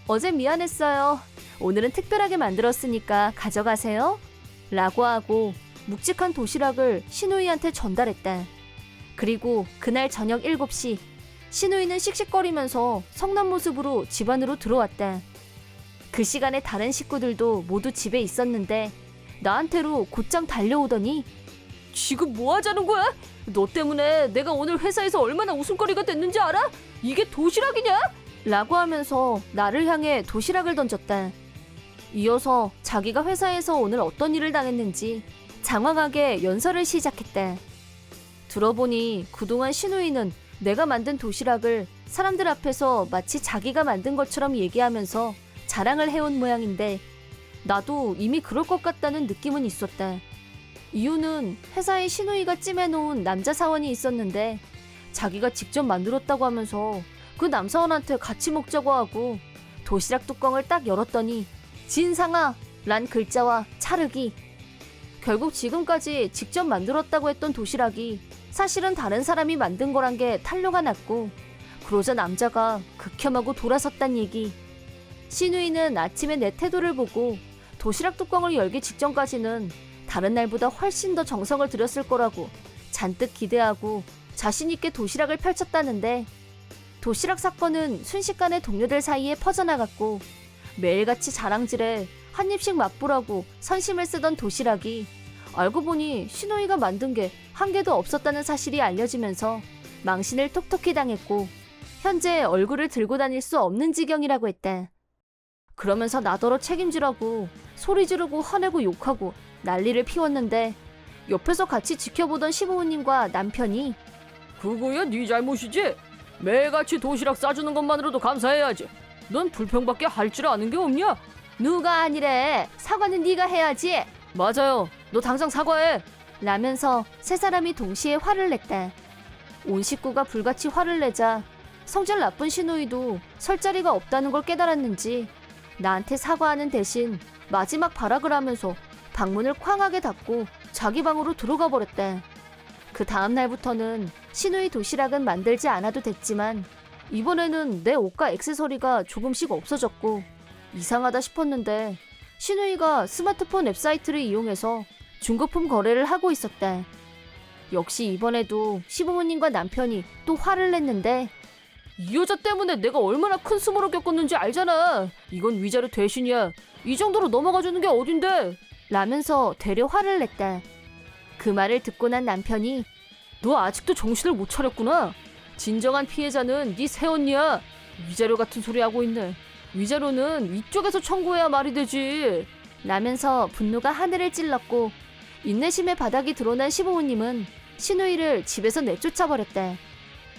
어제 미안했어요. 오늘은 특별하게 만들었으니까 가져가세요. 라고 하고 묵직한 도시락을 신우이한테 전달했다. 그리고 그날 저녁 7시 신우이는 씩씩거리면서 성난 모습으로 집 안으로 들어왔다. 그 시간에 다른 식구들도 모두 집에 있었는데 나한테로 곧장 달려오더니 지금 뭐 하자는 거야? 너 때문에 내가 오늘 회사에서 얼마나 웃음거리가 됐는지 알아? 이게 도시락이냐? 라고 하면서 나를 향해 도시락을 던졌다. 이어서 자기가 회사에서 오늘 어떤 일을 당했는지 장황하게 연설을 시작했다. 들어보니 그동안 신우이는 내가 만든 도시락을 사람들 앞에서 마치 자기가 만든 것처럼 얘기하면서 자랑을 해온 모양인데 나도 이미 그럴 것 같다는 느낌은 있었다. 이유는 회사에 신우이가 찜해놓은 남자 사원이 있었는데 자기가 직접 만들었다고 하면서 그 남사원한테 같이 먹자고 하고 도시락 뚜껑을 딱 열었더니 진상아 란 글자와 찰흙이 결국 지금까지 직접 만들었다고 했던 도시락이 사실은 다른 사람이 만든 거란 게 탄로가 났고 그러자 남자가 극혐하고 돌아섰단 얘기. 신우이는 아침에 내 태도를 보고 도시락 뚜껑을 열기 직전까지는 다른 날보다 훨씬 더 정성을 들였을 거라고 잔뜩 기대하고 자신있게 도시락을 펼쳤다는데 도시락 사건은 순식간에 동료들 사이에 퍼져나갔고 매일같이 자랑질에 한 입씩 맛보라고 선심을 쓰던 도시락이 알고 보니 신우이가 만든 게 한 개도 없었다는 사실이 알려지면서 망신을 톡톡히 당했고 현재 얼굴을 들고 다닐 수 없는 지경이라고 했다. 그러면서 나더러 책임지라고 소리 지르고 화내고 욕하고 난리를 피웠는데 옆에서 같이 지켜보던 시부모님과 남편이 그거야 네 잘못이지? 매일같이 도시락 싸주는 것만으로도 감사해야지. 넌 불평밖에 할 줄 아는 게 없냐? 누가 아니래. 사과는 네가 해야지. 맞아요. 너 당장 사과해. 라면서 세 사람이 동시에 화를 냈다. 온 식구가 불같이 화를 내자 성질 나쁜 신우이도 설 자리가 없다는 걸 깨달았는지 나한테 사과하는 대신 마지막 발악을 하면서 방문을 쾅하게 닫고 자기 방으로 들어가 버렸다. 그 다음 날부터는 신우이 도시락은 만들지 않아도 됐지만 이번에는 내 옷과 액세서리가 조금씩 없어졌고 이상하다 싶었는데 신우이가 스마트폰 웹사이트를 이용해서 중고품 거래를 하고 있었다. 역시 이번에도 시부모님과 남편이 또 화를 냈는데 이 여자 때문에 내가 얼마나 큰 수모를 겪었는지 알잖아. 이건 위자료 대신이야. 이 정도로 넘어가주는 게 어딘데? 라면서 되려 화를 냈다. 그 말을 듣고 난 남편이 너 아직도 정신을 못 차렸구나. 진정한 피해자는 네 새언니야. 위자료 같은 소리 하고 있네. 위자료는 위쪽에서 청구해야 말이 되지. 라면서 분노가 하늘을 찔렀고 인내심의 바닥이 드러난 시부모님은 신우이를 집에서 내쫓아버렸다.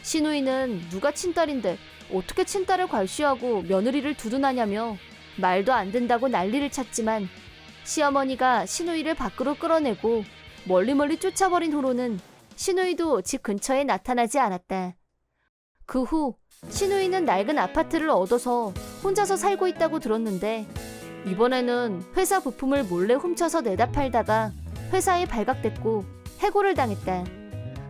신우이는 누가 친딸인데 어떻게 친딸을 괄시하고 며느리를 두둔하냐며 말도 안 된다고 난리를 쳤지만 시어머니가 신우이를 밖으로 끌어내고 멀리 쫓아버린 후로는 신우이도 집 근처에 나타나지 않았다. 그 후 신우이는 낡은 아파트를 얻어서 혼자서 살고 있다고 들었는데 이번에는 회사 부품을 몰래 훔쳐서 내다 팔다가 회사에 발각됐고 해고를 당했다.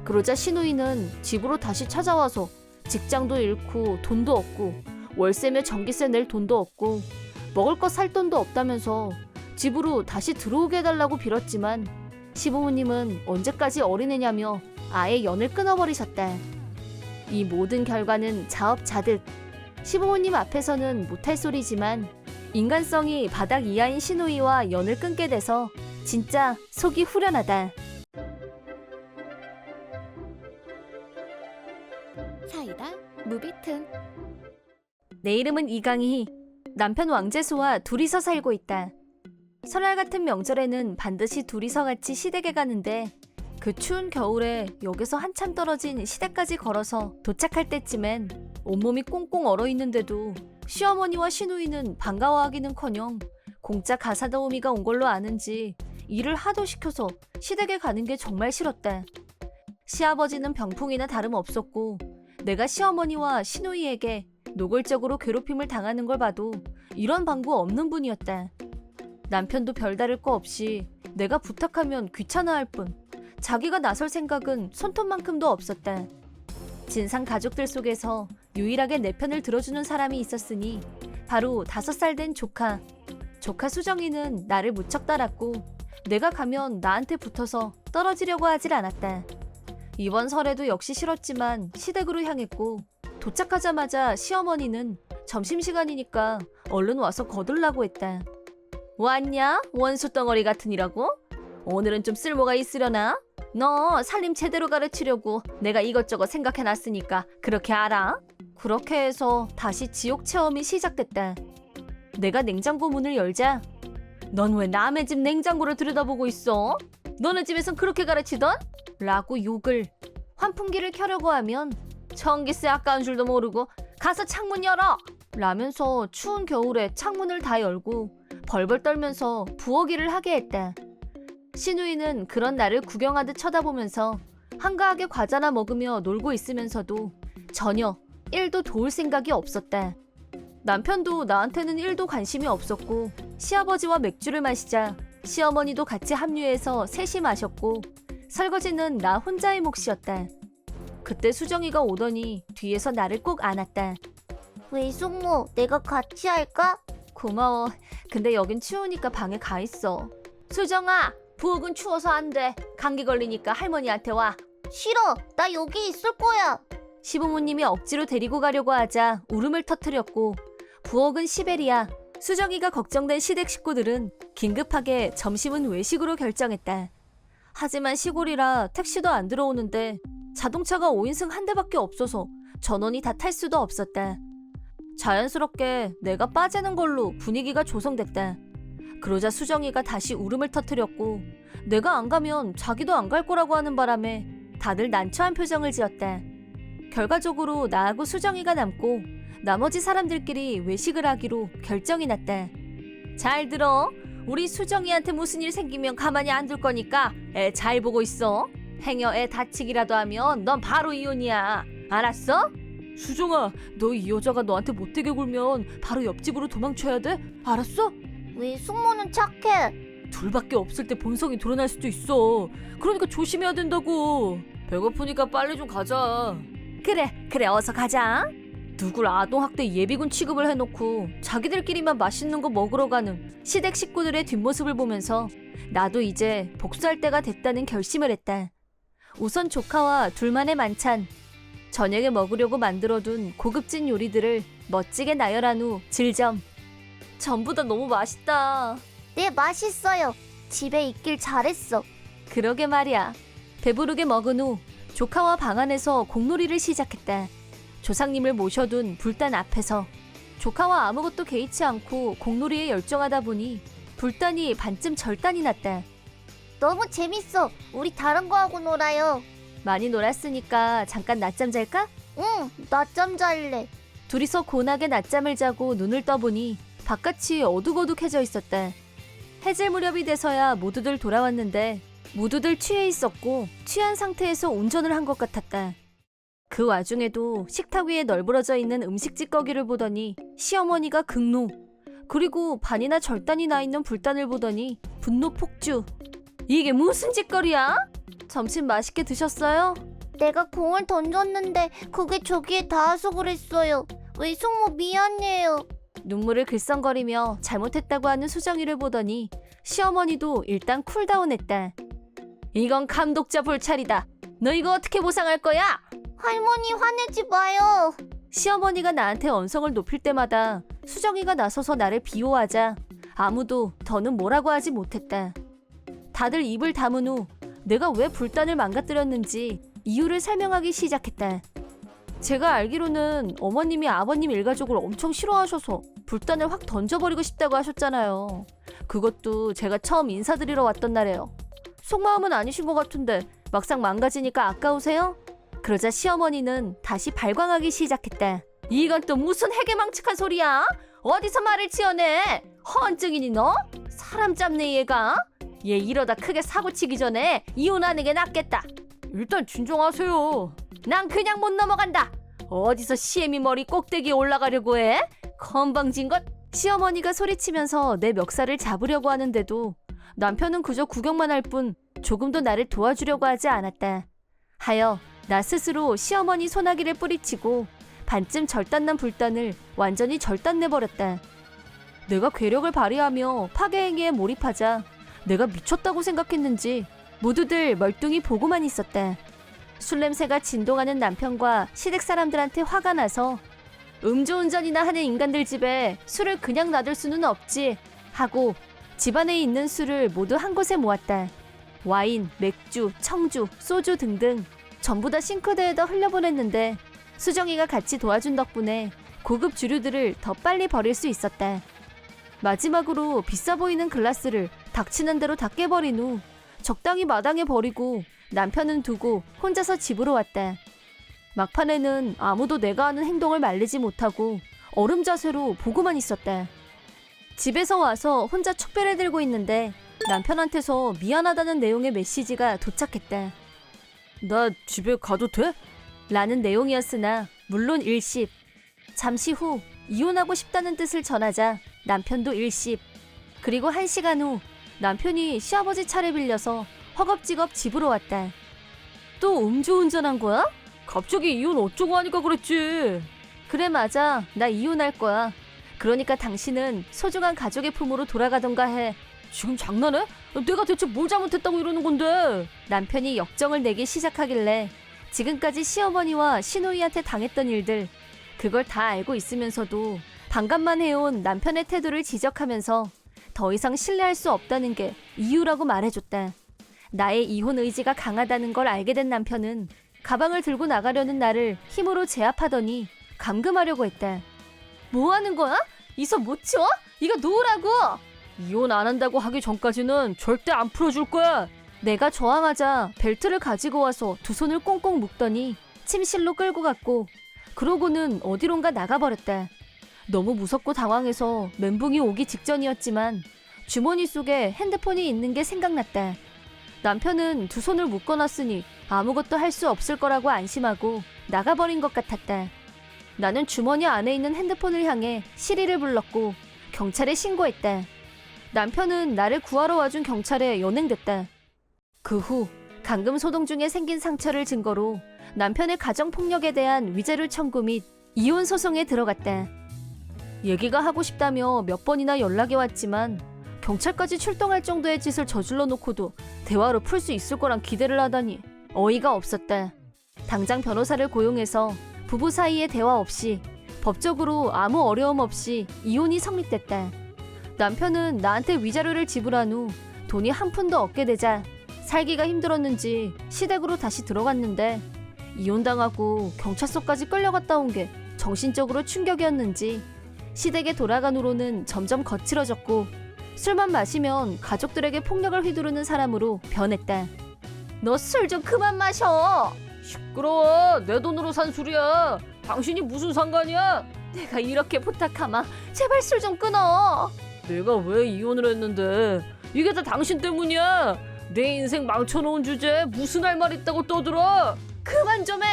그러자 신우이는 집으로 다시 찾아와서 직장도 잃고 돈도 없고 월세며 전기세 낼 돈도 없고 먹을 거 살 돈도 없다면서 집으로 다시 들어오게 해달라고 빌었지만 시부모님은 언제까지 어린애냐며 아예 연을 끊어버리셨다. 이 모든 결과는 자업자득. 시부모님 앞에서는 못할 소리지만 인간성이 바닥 이하인 신우이와 연을 끊게 돼서 진짜 속이 후련하다. 사이다 무비튼 내 이름은 이강희. 남편 왕재수와 둘이서 살고 있다. 설날 같은 명절에는 반드시 둘이서 같이 시댁에 가는데 그 추운 겨울에 역에서 한참 떨어진 시댁까지 걸어서 도착할 때쯤엔 온몸이 꽁꽁 얼어있는데도 시어머니와 시누이는 반가워하기는커녕 공짜 가사도우미가 온 걸로 아는지 일을 하도 시켜서 시댁에 가는 게 정말 싫었다. 시아버지는 병풍이나 다름없었고 내가 시어머니와 시누이에게 노골적으로 괴롭힘을 당하는 걸 봐도 이런 방구 없는 분이었다. 남편도 별다를 거 없이 내가 부탁하면 귀찮아할 뿐 자기가 나설 생각은 손톱만큼도 없었다. 진상 가족들 속에서 유일하게 내 편을 들어주는 사람이 있었으니 바로 5살 된 조카 수정이는 나를 무척 따랐고 내가 가면 나한테 붙어서 떨어지려고 하질 않았다. 이번 설에도 역시 싫었지만 시댁으로 향했고 도착하자마자 시어머니는 점심시간이니까 얼른 와서 거들라고 했다. 왔냐? 원수덩어리 같으니라고? 오늘은 좀 쓸모가 있으려나? 너 살림 제대로 가르치려고 내가 이것저것 생각해놨으니까 그렇게 알아? 그렇게 해서 다시 지옥 체험이 시작됐다. 내가 냉장고 문을 열자 넌 왜 남의 집 냉장고를 들여다보고 있어? 너네 집에선 그렇게 가르치던? 라고 욕을. 환풍기를 켜려고 하면 전기세 아까운 줄도 모르고 가서 창문 열어! 라면서 추운 겨울에 창문을 다 열고 벌벌 떨면서 부엌일을 하게 했다. 시누이는 그런 나를 구경하듯 쳐다보면서 한가하게 과자나 먹으며 놀고 있으면서도 전혀 1도 도울 생각이 없었다. 남편도 나한테는 1도 관심이 없었고 시아버지와 맥주를 마시자 시어머니도 같이 합류해서 셋이 마셨고 설거지는 나 혼자의 몫이었다. 그때 수정이가 오더니 뒤에서 나를 꼭 안았다. 왜 숙모, 내가 같이 할까? 고마워. 근데 여긴 추우니까 방에 가 있어. 수정아, 부엌은 추워서 안 돼. 감기 걸리니까 할머니한테 와. 싫어, 나 여기 있을 거야. 시부모님이 억지로 데리고 가려고 하자 울음을 터뜨렸고 부엌은 시베리아. 수정이가 걱정된 시댁 식구들은 긴급하게 점심은 외식으로 결정했다. 하지만 시골이라 택시도 안 들어오는데 자동차가 5인승 한 대밖에 없어서 전원이 다 탈 수도 없었다. 자연스럽게 내가 빠지는 걸로 분위기가 조성됐다. 그러자 수정이가 다시 울음을 터뜨렸고 내가 안 가면 자기도 안 갈 거라고 하는 바람에 다들 난처한 표정을 지었다. 결과적으로 나하고 수정이가 남고 나머지 사람들끼리 외식을 하기로 결정이 났다. 잘 들어. 우리 수정이한테 무슨 일 생기면 가만히 안 둘 거니까 애 잘 보고 있어. 행여 애 다치기라도 하면 넌 바로 이혼이야. 알았어? 수정아, 너 이 여자가 너한테 못되게 굴면 바로 옆집으로 도망쳐야 돼. 알았어? 왜 숙모는 착해? 둘밖에 없을 때 본성이 드러날 수도 있어. 그러니까 조심해야 된다고. 배고프니까 빨리 좀 가자. 그래 어서 가자. 누굴 아동학대 예비군 취급을 해놓고 자기들끼리만 맛있는 거 먹으러 가는 시댁 식구들의 뒷모습을 보면서 나도 이제 복수할 때가 됐다는 결심을 했다. 우선 조카와 둘만의 만찬, 저녁에 먹으려고 만들어둔 고급진 요리들을 멋지게 나열한 후 질점. 전부 다 너무 맛있다. 네, 맛있어요. 집에 있길 잘했어. 그러게 말이야. 배부르게 먹은 후 조카와 방 안에서 공놀이를 시작했다. 조상님을 모셔둔 불단 앞에서 조카와 아무것도 개의치 않고 공놀이에 열정하다 보니 불단이 반쯤 절단이 났다. 너무 재밌어. 우리 다른 거 하고 놀아요. 많이 놀았으니까 잠깐 낮잠 잘까? 응, 낮잠 잘래. 둘이서 고나게 낮잠을 자고 눈을 떠보니 바깥이 어둑어둑해져 있었다. 해질 무렵이 돼서야 모두들 돌아왔는데 모두들 취해 있었고 취한 상태에서 운전을 한 것 같았다. 그 와중에도 식탁 위에 널브러져 있는 음식 찌꺼기를 보더니 시어머니가 극노. 그리고 반이나 절단이 나 있는 불단을 보더니 분노 폭주. 이게 무슨 짓거리야? 점심 맛있게 드셨어요? 내가 공을 던졌는데 그게 저기에 닿아서 그랬어요. 왜 숙모 미안해요. 눈물을 글썽거리며 잘못했다고 하는 수정이를 보더니 시어머니도 일단 쿨다운했다. 이건 감독자 불찰이다. 너 이거 어떻게 보상할 거야? 할머니 화내지 마요. 시어머니가 나한테 언성을 높일 때마다 수정이가 나서서 나를 비호하자 아무도 더는 뭐라고 하지 못했다. 다들 입을 다문 후 내가 왜 불단을 망가뜨렸는지 이유를 설명하기 시작했다. 제가 알기로는 어머님이 아버님 일가족을 엄청 싫어하셔서 불단을 확 던져버리고 싶다고 하셨잖아요. 그것도 제가 처음 인사드리러 왔던 날에요. 속마음은 아니신 것 같은데 막상 망가지니까 아까우세요? 그러자 시어머니는 다시 발광하기 시작했다. 이건 또 무슨 해괴망측한 소리야? 어디서 말을 지어내? 허언증이니 너? 사람 잡네 얘가? 얘 이러다 크게 사고치기 전에 이혼하는 게 낫겠다. 일단 진정하세요. 난 그냥 못 넘어간다. 어디서 시애미 머리 꼭대기에 올라가려고 해? 건방진 것. 시어머니가 소리치면서 내 멱살을 잡으려고 하는데도 남편은 그저 구경만 할 뿐 조금도 나를 도와주려고 하지 않았다. 하여 나 스스로 시어머니 소나기를 뿌리치고 반쯤 절단난 불단을 완전히 절단내버렸다. 내가 괴력을 발휘하며 파괴 행위에 몰입하자 내가 미쳤다고 생각했는지 모두들 멀뚱히 보고만 있었다. 술 냄새가 진동하는 남편과 시댁 사람들한테 화가 나서 음주운전이나 하는 인간들 집에 술을 그냥 놔둘 수는 없지 하고 집안에 있는 술을 모두 한 곳에 모았다. 와인, 맥주, 청주, 소주 등등 전부 다 싱크대에다 흘려보냈는데 수정이가 같이 도와준 덕분에 고급 주류들을 더 빨리 버릴 수 있었다. 마지막으로 비싸 보이는 글라스를 닥치는 대로 다 깨버린 후 적당히 마당에 버리고 남편은 두고 혼자서 집으로 왔다. 막판에는 아무도 내가 하는 행동을 말리지 못하고 얼음 자세로 보고만 있었다. 집에서 와서 혼자 촛배를 들고 있는데 남편한테서 미안하다는 내용의 메시지가 도착했다. 나 집에 가도 돼? 라는 내용이었으나 물론 일십. 잠시 후 이혼하고 싶다는 뜻을 전하자 남편도 일십. 그리고 1시간 후 남편이 시아버지 차를 빌려서 허겁지겁 집으로 왔다. 또 음주운전한 거야? 갑자기 이혼 어쩌고 하니까 그랬지. 그래 맞아. 나 이혼할 거야. 그러니까 당신은 소중한 가족의 품으로 돌아가던가 해. 지금 장난해? 내가 대체 뭘 잘못했다고 이러는 건데? 남편이 역정을 내기 시작하길래 지금까지 시어머니와 시누이한테 당했던 일들 그걸 다 알고 있으면서도 반감만 해온 남편의 태도를 지적하면서 더 이상 신뢰할 수 없다는 게 이유라고 말해줬다. 나의 이혼 의지가 강하다는 걸 알게 된 남편은 가방을 들고 나가려는 나를 힘으로 제압하더니 감금하려고 했다. 뭐 하는 거야? 이 손 못 치워? 이거 놓으라고! 이혼 안 한다고 하기 전까지는 절대 안 풀어줄 거야. 내가 저항하자 벨트를 가지고 와서 두 손을 꽁꽁 묶더니 침실로 끌고 갔고 그러고는 어디론가 나가버렸다. 너무 무섭고 당황해서 멘붕이 오기 직전이었지만 주머니 속에 핸드폰이 있는 게 생각났다. 남편은 두 손을 묶어놨으니 아무것도 할 수 없을 거라고 안심하고 나가버린 것 같았다. 나는 주머니 안에 있는 핸드폰을 향해 시리를 불렀고 경찰에 신고했다. 남편은 나를 구하러 와준 경찰에 연행됐다. 그 후 감금 소동 중에 생긴 상처를 증거로 남편의 가정폭력에 대한 위자료 청구 및 이혼 소송에 들어갔다. 얘기가 하고 싶다며 몇 번이나 연락이 왔지만 경찰까지 출동할 정도의 짓을 저질러 놓고도 대화로 풀 수 있을 거란 기대를 하다니 어이가 없었다. 당장 변호사를 고용해서 부부 사이에 대화 없이 법적으로 아무 어려움 없이 이혼이 성립됐다. 남편은 나한테 위자료를 지불한 후 돈이 한 푼도 없게 되자 살기가 힘들었는지 시댁으로 다시 들어갔는데 이혼당하고 경찰서까지 끌려갔다 온 게 정신적으로 충격이었는지 시댁에 돌아간 후로는 점점 거칠어졌고 술만 마시면 가족들에게 폭력을 휘두르는 사람으로 변했다. 너 술 좀 그만 마셔. 시끄러워. 내 돈으로 산 술이야. 당신이 무슨 상관이야? 내가 이렇게 부탁하마 제발 술 좀 끊어. 내가 왜 이혼을 했는데 이게 다 당신 때문이야. 내 인생 망쳐놓은 주제에 무슨 할 말 있다고 떠들어. 그만 좀 해.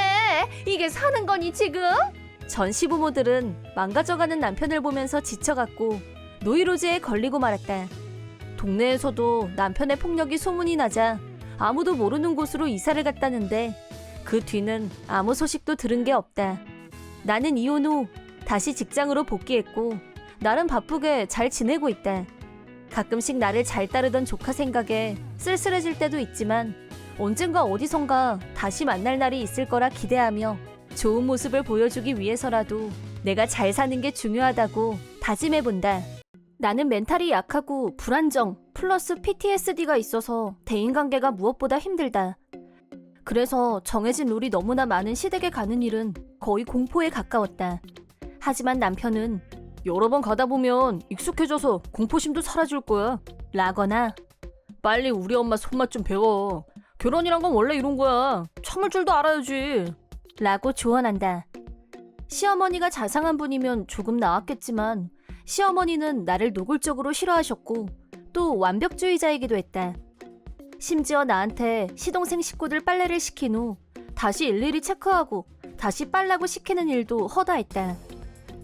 이게 사는 거니 지금? 전 시부모들은 망가져가는 남편을 보면서 지쳐갔고 노이로제에 걸리고 말았다. 동네에서도 남편의 폭력이 소문이 나자 아무도 모르는 곳으로 이사를 갔다는데 그 뒤는 아무 소식도 들은 게 없다. 나는 이혼 후 다시 직장으로 복귀했고 나름 바쁘게 잘 지내고 있다. 가끔씩 나를 잘 따르던 조카 생각에 쓸쓸해질 때도 있지만 언젠가 어디선가 다시 만날 날이 있을 거라 기대하며 좋은 모습을 보여주기 위해서라도 내가 잘 사는 게 중요하다고 다짐해본다. 나는 멘탈이 약하고 불안정 플러스 PTSD가 있어서 대인관계가 무엇보다 힘들다. 그래서 정해진 룰이 너무나 많은 시댁에 가는 일은 거의 공포에 가까웠다. 하지만 남편은 여러 번 가다 보면 익숙해져서 공포심도 사라질 거야 라거나 빨리 우리 엄마 손맛 좀 배워. 결혼이란 건 원래 이런 거야. 참을 줄도 알아야지 라고 조언한다. 시어머니가 자상한 분이면 조금 나았겠지만 시어머니는 나를 노골적으로 싫어하셨고 또 완벽주의자이기도 했다. 심지어 나한테 시동생 식구들 빨래를 시킨 후 다시 일일이 체크하고 다시 빨라고 시키는 일도 허다했다.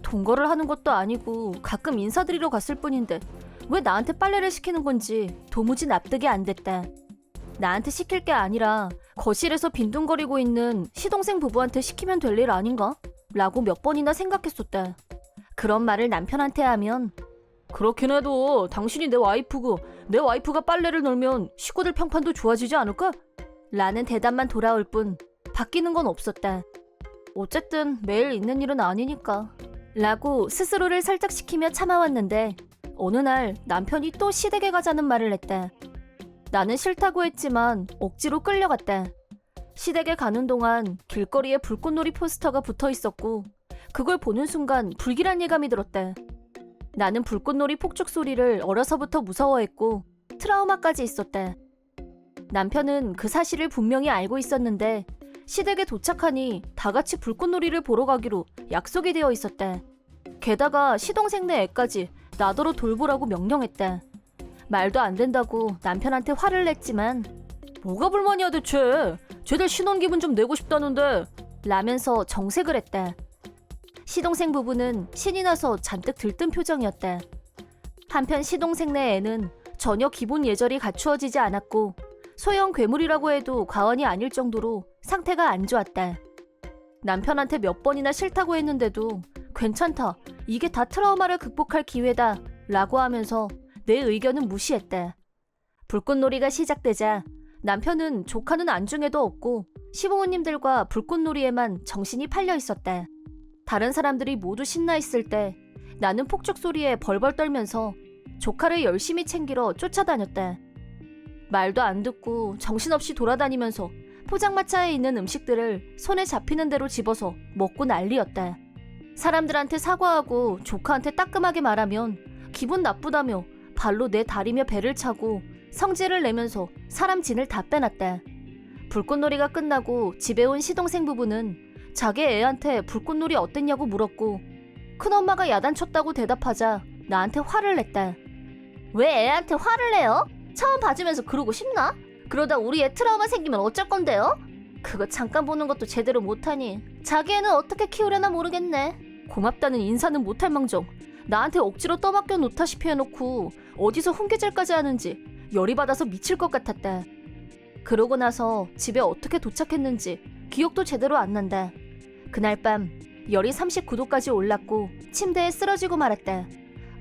동거를 하는 것도 아니고 가끔 인사드리러 갔을 뿐인데 왜 나한테 빨래를 시키는 건지 도무지 납득이 안 됐다. 나한테 시킬 게 아니라 거실에서 빈둥거리고 있는 시동생 부부한테 시키면 될 일 아닌가? 라고 몇 번이나 생각했었다. 그런 말을 남편한테 하면 그렇긴 해도 당신이 내 와이프고 내 와이프가 빨래를 널면 식구들 평판도 좋아지지 않을까? 라는 대답만 돌아올 뿐 바뀌는 건 없었다. 어쨌든 매일 있는 일은 아니니까 라고 스스로를 설득시키며 참아왔는데 어느 날 남편이 또 시댁에 가자는 말을 했다. 나는 싫다고 했지만 억지로 끌려갔다. 시댁에 가는 동안 길거리에 불꽃놀이 포스터가 붙어 있었고 그걸 보는 순간 불길한 예감이 들었다. 나는 불꽃놀이 폭죽 소리를 어려서부터 무서워했고 트라우마까지 있었다. 남편은 그 사실을 분명히 알고 있었는데 시댁에 도착하니 다 같이 불꽃놀이를 보러 가기로 약속이 되어 있었다. 게다가 시동생네 애까지 나더러 돌보라고 명령했다. 말도 안 된다고 남편한테 화를 냈지만 뭐가 불만이야 대체? 쟤들 신혼 기분 좀 내고 싶다는데 라면서 정색을 했다. 시동생 부부는 신이 나서 잔뜩 들뜬 표정이었다. 한편 시동생네 애는 전혀 기본 예절이 갖추어지지 않았고 소형 괴물이라고 해도 과언이 아닐 정도로 상태가 안 좋았다. 남편한테 몇 번이나 싫다고 했는데도 괜찮다, 이게 다 트라우마를 극복할 기회다 라고 하면서 내 의견은 무시했다. 불꽃놀이가 시작되자 남편은 조카는 안중에도 없고 시부모님들과 불꽃놀이에만 정신이 팔려 있었다. 다른 사람들이 모두 신나 있을 때 나는 폭죽 소리에 벌벌 떨면서 조카를 열심히 챙기러 쫓아다녔다. 말도 안 듣고 정신없이 돌아다니면서 포장마차에 있는 음식들을 손에 잡히는 대로 집어서 먹고 난리였다. 사람들한테 사과하고 조카한테 따끔하게 말하면 기분 나쁘다며 발로 내 다리며 배를 차고 성질을 내면서 사람 진을 다 빼놨다. 불꽃놀이가 끝나고 집에 온 시동생 부부는 자기 애한테 불꽃놀이 어땠냐고 물었고 큰엄마가 야단쳤다고 대답하자 나한테 화를 냈다. 왜 애한테 화를 내요? 처음 봐주면서 그러고 싶나? 그러다 우리 애 트라우마 생기면 어쩔 건데요? 그거 잠깐 보는 것도 제대로 못하니 자기 애는 어떻게 키우려나 모르겠네. 고맙다는 인사는 못할 망정 나한테 억지로 떠맡겨 놓다시피 해놓고 어디서 훈계질까지 하는지 열이 받아서 미칠 것 같았다. 그러고 나서 집에 어떻게 도착했는지 기억도 제대로 안 난다. 그날 밤 열이 39도까지 올랐고 침대에 쓰러지고 말았다.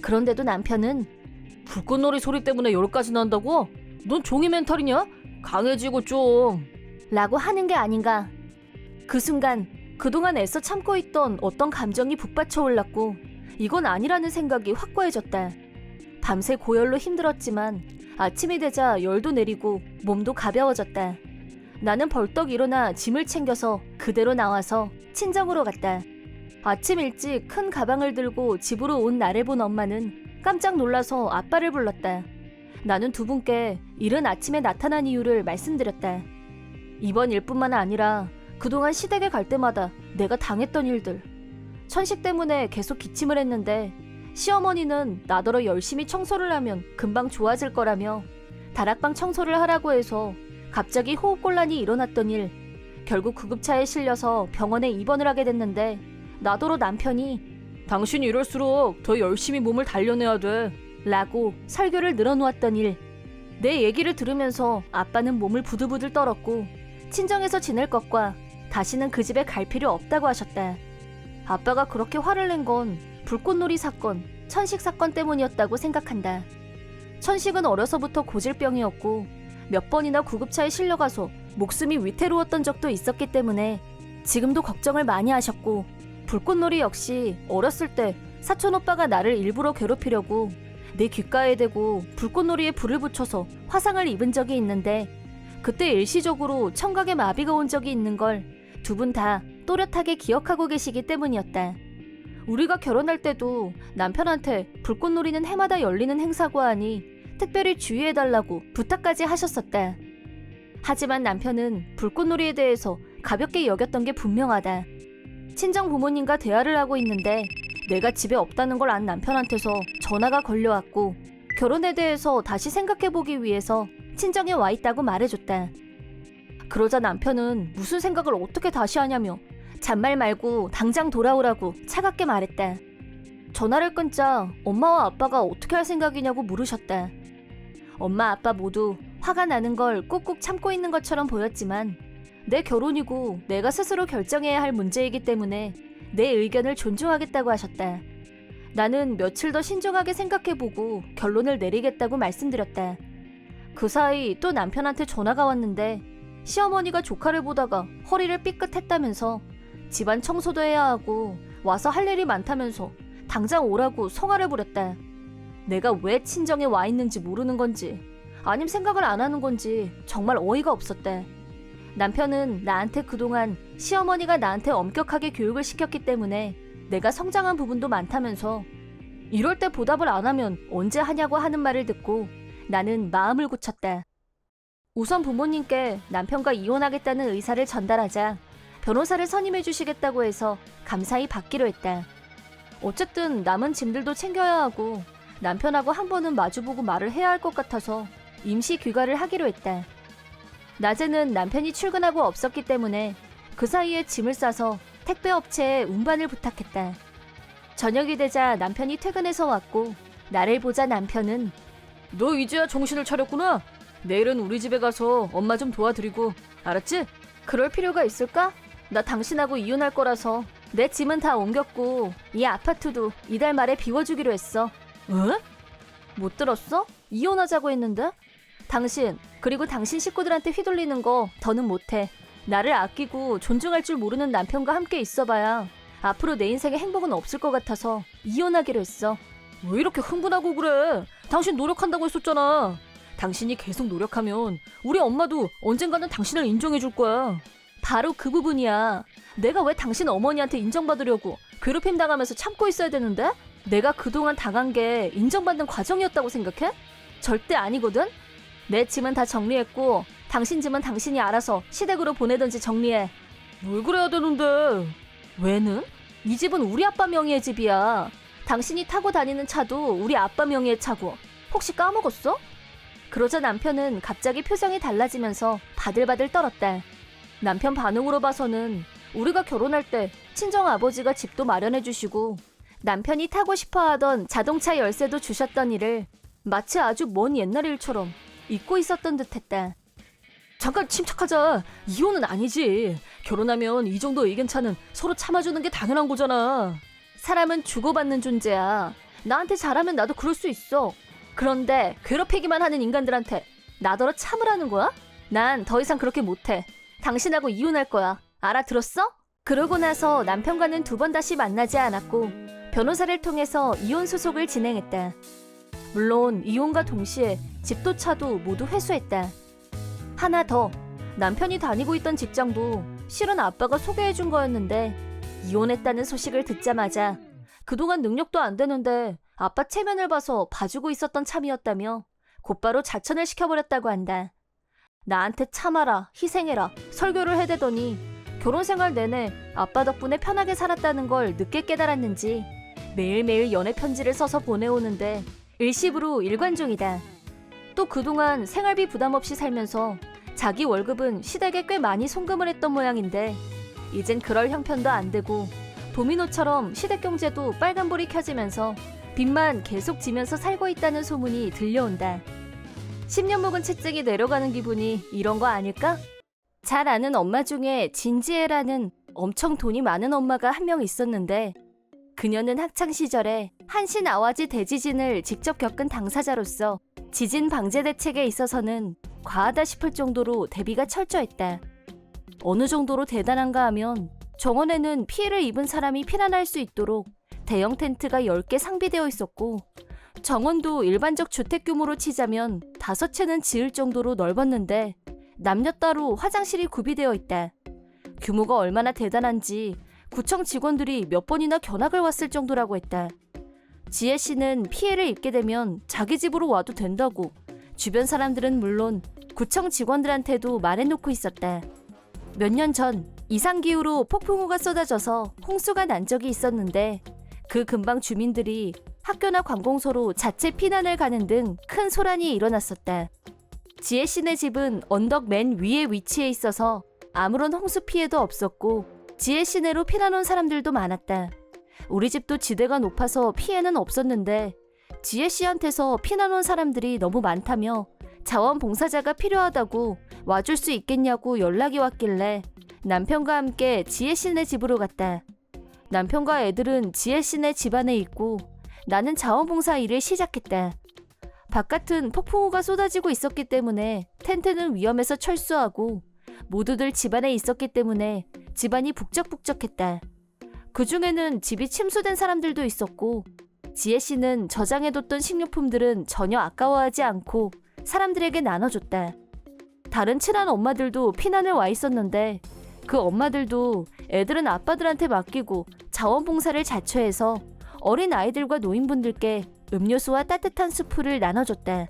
그런데도 남편은 불꽃놀이 소리 때문에 열까지 난다고? 넌 종이 멘탈이냐? 강해지고 좀 라고 하는 게 아닌가. 그 순간 그동안 애써 참고 있던 어떤 감정이 북받쳐 올랐고 이건 아니라는 생각이 확고해졌다. 밤새 고열로 힘들었지만 아침이 되자 열도 내리고 몸도 가벼워졌다. 나는 벌떡 일어나 짐을 챙겨서 그대로 나와서 친정으로 갔다. 아침 일찍 큰 가방을 들고 집으로 온 나를 본 엄마는 깜짝 놀라서 아빠를 불렀다. 나는 두 분께 이른 아침에 나타난 이유를 말씀드렸다. 이번 일뿐만 아니라 그동안 시댁에 갈 때마다 내가 당했던 일들. 천식 때문에 계속 기침을 했는데 시어머니는 나더러 열심히 청소를 하면 금방 좋아질 거라며 다락방 청소를 하라고 해서 갑자기 호흡곤란이 일어났던 일. 결국 구급차에 실려서 병원에 입원을 하게 됐는데 나더러 남편이 당신이 이럴수록 더 열심히 몸을 단련해야 돼 라고 설교를 늘어놓았던 일. 내 얘기를 들으면서 아빠는 몸을 부들부들 떨었고 친정에서 지낼 것과 다시는 그 집에 갈 필요 없다고 하셨다. 아빠가 그렇게 화를 낸 건 불꽃놀이 사건, 천식 사건 때문이었다고 생각한다. 천식은 어려서부터 고질병이었고 몇 번이나 구급차에 실려가서 목숨이 위태로웠던 적도 있었기 때문에 지금도 걱정을 많이 하셨고 불꽃놀이 역시 어렸을 때 사촌오빠가 나를 일부러 괴롭히려고 내 귓가에 대고 불꽃놀이에 불을 붙여서 화상을 입은 적이 있는데 그때 일시적으로 청각에 마비가 온 적이 있는 걸 두 분 다 또렷하게 기억하고 계시기 때문이었다. 우리가 결혼할 때도 남편한테 불꽃놀이는 해마다 열리는 행사고 하니 특별히 주의해달라고 부탁까지 하셨었다. 하지만 남편은 불꽃놀이에 대해서 가볍게 여겼던 게 분명하다. 친정 부모님과 대화를 하고 있는데 내가 집에 없다는 걸 안 남편한테서 전화가 걸려왔고 결혼에 대해서 다시 생각해보기 위해서 친정에 와 있다고 말해줬다. 그러자 남편은 무슨 생각을 어떻게 다시 하냐며 잔말 말고 당장 돌아오라고 차갑게 말했다. 전화를 끊자 엄마와 아빠가 어떻게 할 생각이냐고 물으셨다. 엄마 아빠 모두 화가 나는 걸 꾹꾹 참고 있는 것처럼 보였지만 내 결혼이고 내가 스스로 결정해야 할 문제이기 때문에 내 의견을 존중하겠다고 하셨다. 나는 며칠 더 신중하게 생각해보고 결론을 내리겠다고 말씀드렸다. 그 사이 또 남편한테 전화가 왔는데 시어머니가 조카를 보다가 허리를 삐끗했다면서 집안 청소도 해야 하고 와서 할 일이 많다면서 당장 오라고 성화를 부렸다. 내가 왜 친정에 와 있는지 모르는 건지 아님 생각을 안 하는 건지 정말 어이가 없었다. 남편은 나한테 그동안 시어머니가 나한테 엄격하게 교육을 시켰기 때문에 내가 성장한 부분도 많다면서 이럴 때 보답을 안 하면 언제 하냐고 하는 말을 듣고 나는 마음을 굳혔다. 우선 부모님께 남편과 이혼하겠다는 의사를 전달하자 변호사를 선임해 주시겠다고 해서 감사히 받기로 했다. 어쨌든 남은 짐들도 챙겨야 하고 남편하고 한 번은 마주보고 말을 해야 할 것 같아서 임시 귀가를 하기로 했다. 낮에는 남편이 출근하고 없었기 때문에 그 사이에 짐을 싸서 택배업체에 운반을 부탁했다. 저녁이 되자 남편이 퇴근해서 왔고 나를 보자 남편은 너 이제야 정신을 차렸구나. 내일은 우리 집에 가서 엄마 좀 도와드리고 알았지? 그럴 필요가 있을까? 나 당신하고 이혼할 거라서 내 짐은 다 옮겼고 이 아파트도 이달 말에 비워주기로 했어. 에? 못 들었어? 이혼하자고 했는데? 당신 그리고 당신 식구들한테 휘둘리는 거 더는 못해. 나를 아끼고 존중할 줄 모르는 남편과 함께 있어봐야 앞으로 내 인생에 행복은 없을 것 같아서 이혼하기로 했어. 왜 이렇게 흥분하고 그래? 당신 노력한다고 했었잖아. 당신이 계속 노력하면 우리 엄마도 언젠가는 당신을 인정해줄 거야. 바로 그 부분이야. 내가 왜 당신 어머니한테 인정받으려고 괴롭힘 당하면서 참고 있어야 되는데? 내가 그동안 당한 게 인정받는 과정이었다고 생각해? 절대 아니거든? 내 짐은 다 정리했고 당신 짐은 당신이 알아서 시댁으로 보내든지 정리해. 뭘 그래야 되는데? 왜는? 이 집은 우리 아빠 명의의 집이야. 당신이 타고 다니는 차도 우리 아빠 명의의 차고. 혹시 까먹었어? 그러자 남편은 갑자기 표정이 달라지면서 바들바들 떨었다. 남편 반응으로 봐서는 우리가 결혼할 때 친정아버지가 집도 마련해 주시고 남편이 타고 싶어하던 자동차 열쇠도 주셨던 일을 마치 아주 먼 옛날 일처럼 잊고 있었던 듯했다. 잠깐 침착하자. 이혼은 아니지. 결혼하면 이 정도 의견차는 서로 참아주는 게 당연한 거잖아. 사람은 주고받는 존재야. 나한테 잘하면 나도 그럴 수 있어. 그런데 괴롭히기만 하는 인간들한테 나더러 참으라는 거야? 난 더 이상 그렇게 못해. 당신하고 이혼할 거야. 알아들었어? 그러고 나서 남편과는 두 번 다시 만나지 않았고 변호사를 통해서 이혼 소송을 진행했다. 물론 이혼과 동시에 집도 차도 모두 회수했다. 하나 더, 남편이 다니고 있던 직장도 실은 아빠가 소개해준 거였는데 이혼했다는 소식을 듣자마자 그동안 능력도 안 되는데 아빠 체면을 봐서 봐주고 있었던 참이었다며 곧바로 자천을 시켜버렸다고 한다. 나한테 참아라, 희생해라, 설교를 해대더니 결혼 생활 내내 아빠 덕분에 편하게 살았다는 걸 늦게 깨달았는지 매일매일 연애 편지를 써서 보내오는데 일시불로 일관중이다. 또 그동안 생활비 부담 없이 살면서 자기 월급은 시댁에 꽤 많이 송금을 했던 모양인데 이젠 그럴 형편도 안 되고 도미노처럼 시댁 경제도 빨간불이 켜지면서 빚만 계속 지면서 살고 있다는 소문이 들려온다. 10년 묵은 채증이 내려가는 기분이 이런 거 아닐까? 잘 아는 엄마 중에 진지애라는 엄청 돈이 많은 엄마가 한 명 있었는데 그녀는 학창시절에 한신 아와지 대지진을 직접 겪은 당사자로서 지진 방제 대책에 있어서는 과하다 싶을 정도로 대비가 철저했다. 어느 정도로 대단한가 하면 정원에는 피해를 입은 사람이 피난할 수 있도록 대형 텐트가 10개 상비되어 있었고 정원도 일반적 주택 규모로 치자면 5채는 지을 정도로 넓었는데 남녀 따로 화장실이 구비되어 있다. 규모가 얼마나 대단한지 구청 직원들이 몇 번이나 견학을 왔을 정도라고 했다. 지혜 씨는 피해를 입게 되면 자기 집으로 와도 된다고 주변 사람들은 물론 구청 직원들한테도 말해놓고 있었다. 몇 년 전 이상기후로 폭풍우가 쏟아져서 홍수가 난 적이 있었는데 그 근방 주민들이 학교나 관공서로 자체 피난을 가는 등 큰 소란이 일어났었다. 지혜 씨네 집은 언덕 맨 위에 위치해 있어서 아무런 홍수 피해도 없었고 지혜 씨네로 피난 온 사람들도 많았다. 우리 집도 지대가 높아서 피해는 없었는데 지혜 씨한테서 피난 온 사람들이 너무 많다며 자원봉사자가 필요하다고 와줄 수 있겠냐고 연락이 왔길래 남편과 함께 지혜 씨네 집으로 갔다. 남편과 애들은 지혜 씨네 집안에 있고 나는 자원봉사 일을 시작했다. 바깥은 폭풍우가 쏟아지고 있었기 때문에 텐트는 위험해서 철수하고 모두들 집안에 있었기 때문에 집안이 북적북적했다. 그 중에는 집이 침수된 사람들도 있었고 지혜 씨는 저장해뒀던 식료품들은 전혀 아까워하지 않고 사람들에게 나눠줬다. 다른 친한 엄마들도 피난을 와 있었는데 그 엄마들도 애들은 아빠들한테 맡기고 자원봉사를 자처해서 어린 아이들과 노인분들께 음료수와 따뜻한 수프를 나눠줬다.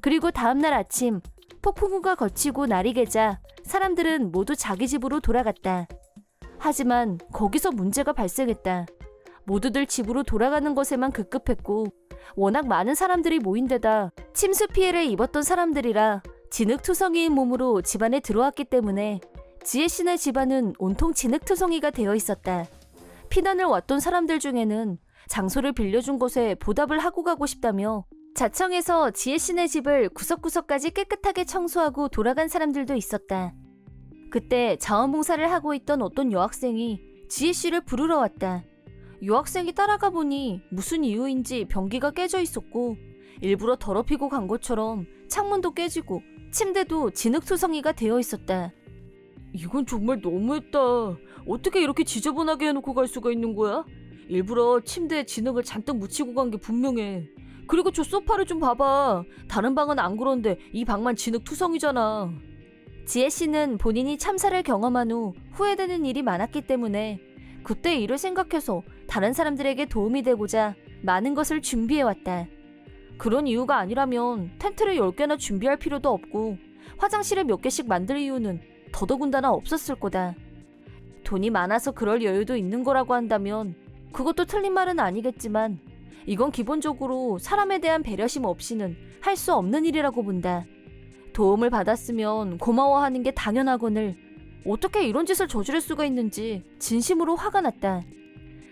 그리고 다음날 아침 폭풍우가 거치고 날이 개자 사람들은 모두 자기 집으로 돌아갔다. 하지만 거기서 문제가 발생했다. 모두들 집으로 돌아가는 것에만 급급했고 워낙 많은 사람들이 모인 데다 침수 피해를 입었던 사람들이라 진흙투성이인 몸으로 집안에 들어왔기 때문에 지혜 씨네 집안은 온통 진흙투성이가 되어 있었다. 피난을 왔던 사람들 중에는 장소를 빌려준 곳에 보답을 하고 가고 싶다며 자청에서 지혜 씨네 집을 구석구석까지 깨끗하게 청소하고 돌아간 사람들도 있었다. 그때 자원봉사를 하고 있던 어떤 여학생이 지혜 씨를 부르러 왔다. 여학생이 따라가 보니 무슨 이유인지 변기가 깨져 있었고 일부러 더럽히고 간 것처럼 창문도 깨지고 침대도 진흙투성이가 되어 있었다. 이건 정말 너무했다. 어떻게 이렇게 지저분하게 해놓고 갈 수가 있는 거야? 일부러 침대에 진흙을 잔뜩 묻히고 간 게 분명해. 그리고 저 소파를 좀 봐봐. 다른 방은 안 그런데 이 방만 진흙투성이잖아. 지혜 씨는 본인이 참사를 경험한 후 후회되는 일이 많았기 때문에 그때 일을 생각해서 다른 사람들에게 도움이 되고자 많은 것을 준비해왔다. 그런 이유가 아니라면 텐트를 10개나 준비할 필요도 없고 화장실을 몇 개씩 만들 이유는 더더군다나 없었을 거다. 돈이 많아서 그럴 여유도 있는 거라고 한다면 그것도 틀린 말은 아니겠지만 이건 기본적으로 사람에 대한 배려심 없이는 할 수 없는 일이라고 본다. 도움을 받았으면 고마워하는 게 당연하거늘 어떻게 이런 짓을 저지를 수가 있는지 진심으로 화가 났다.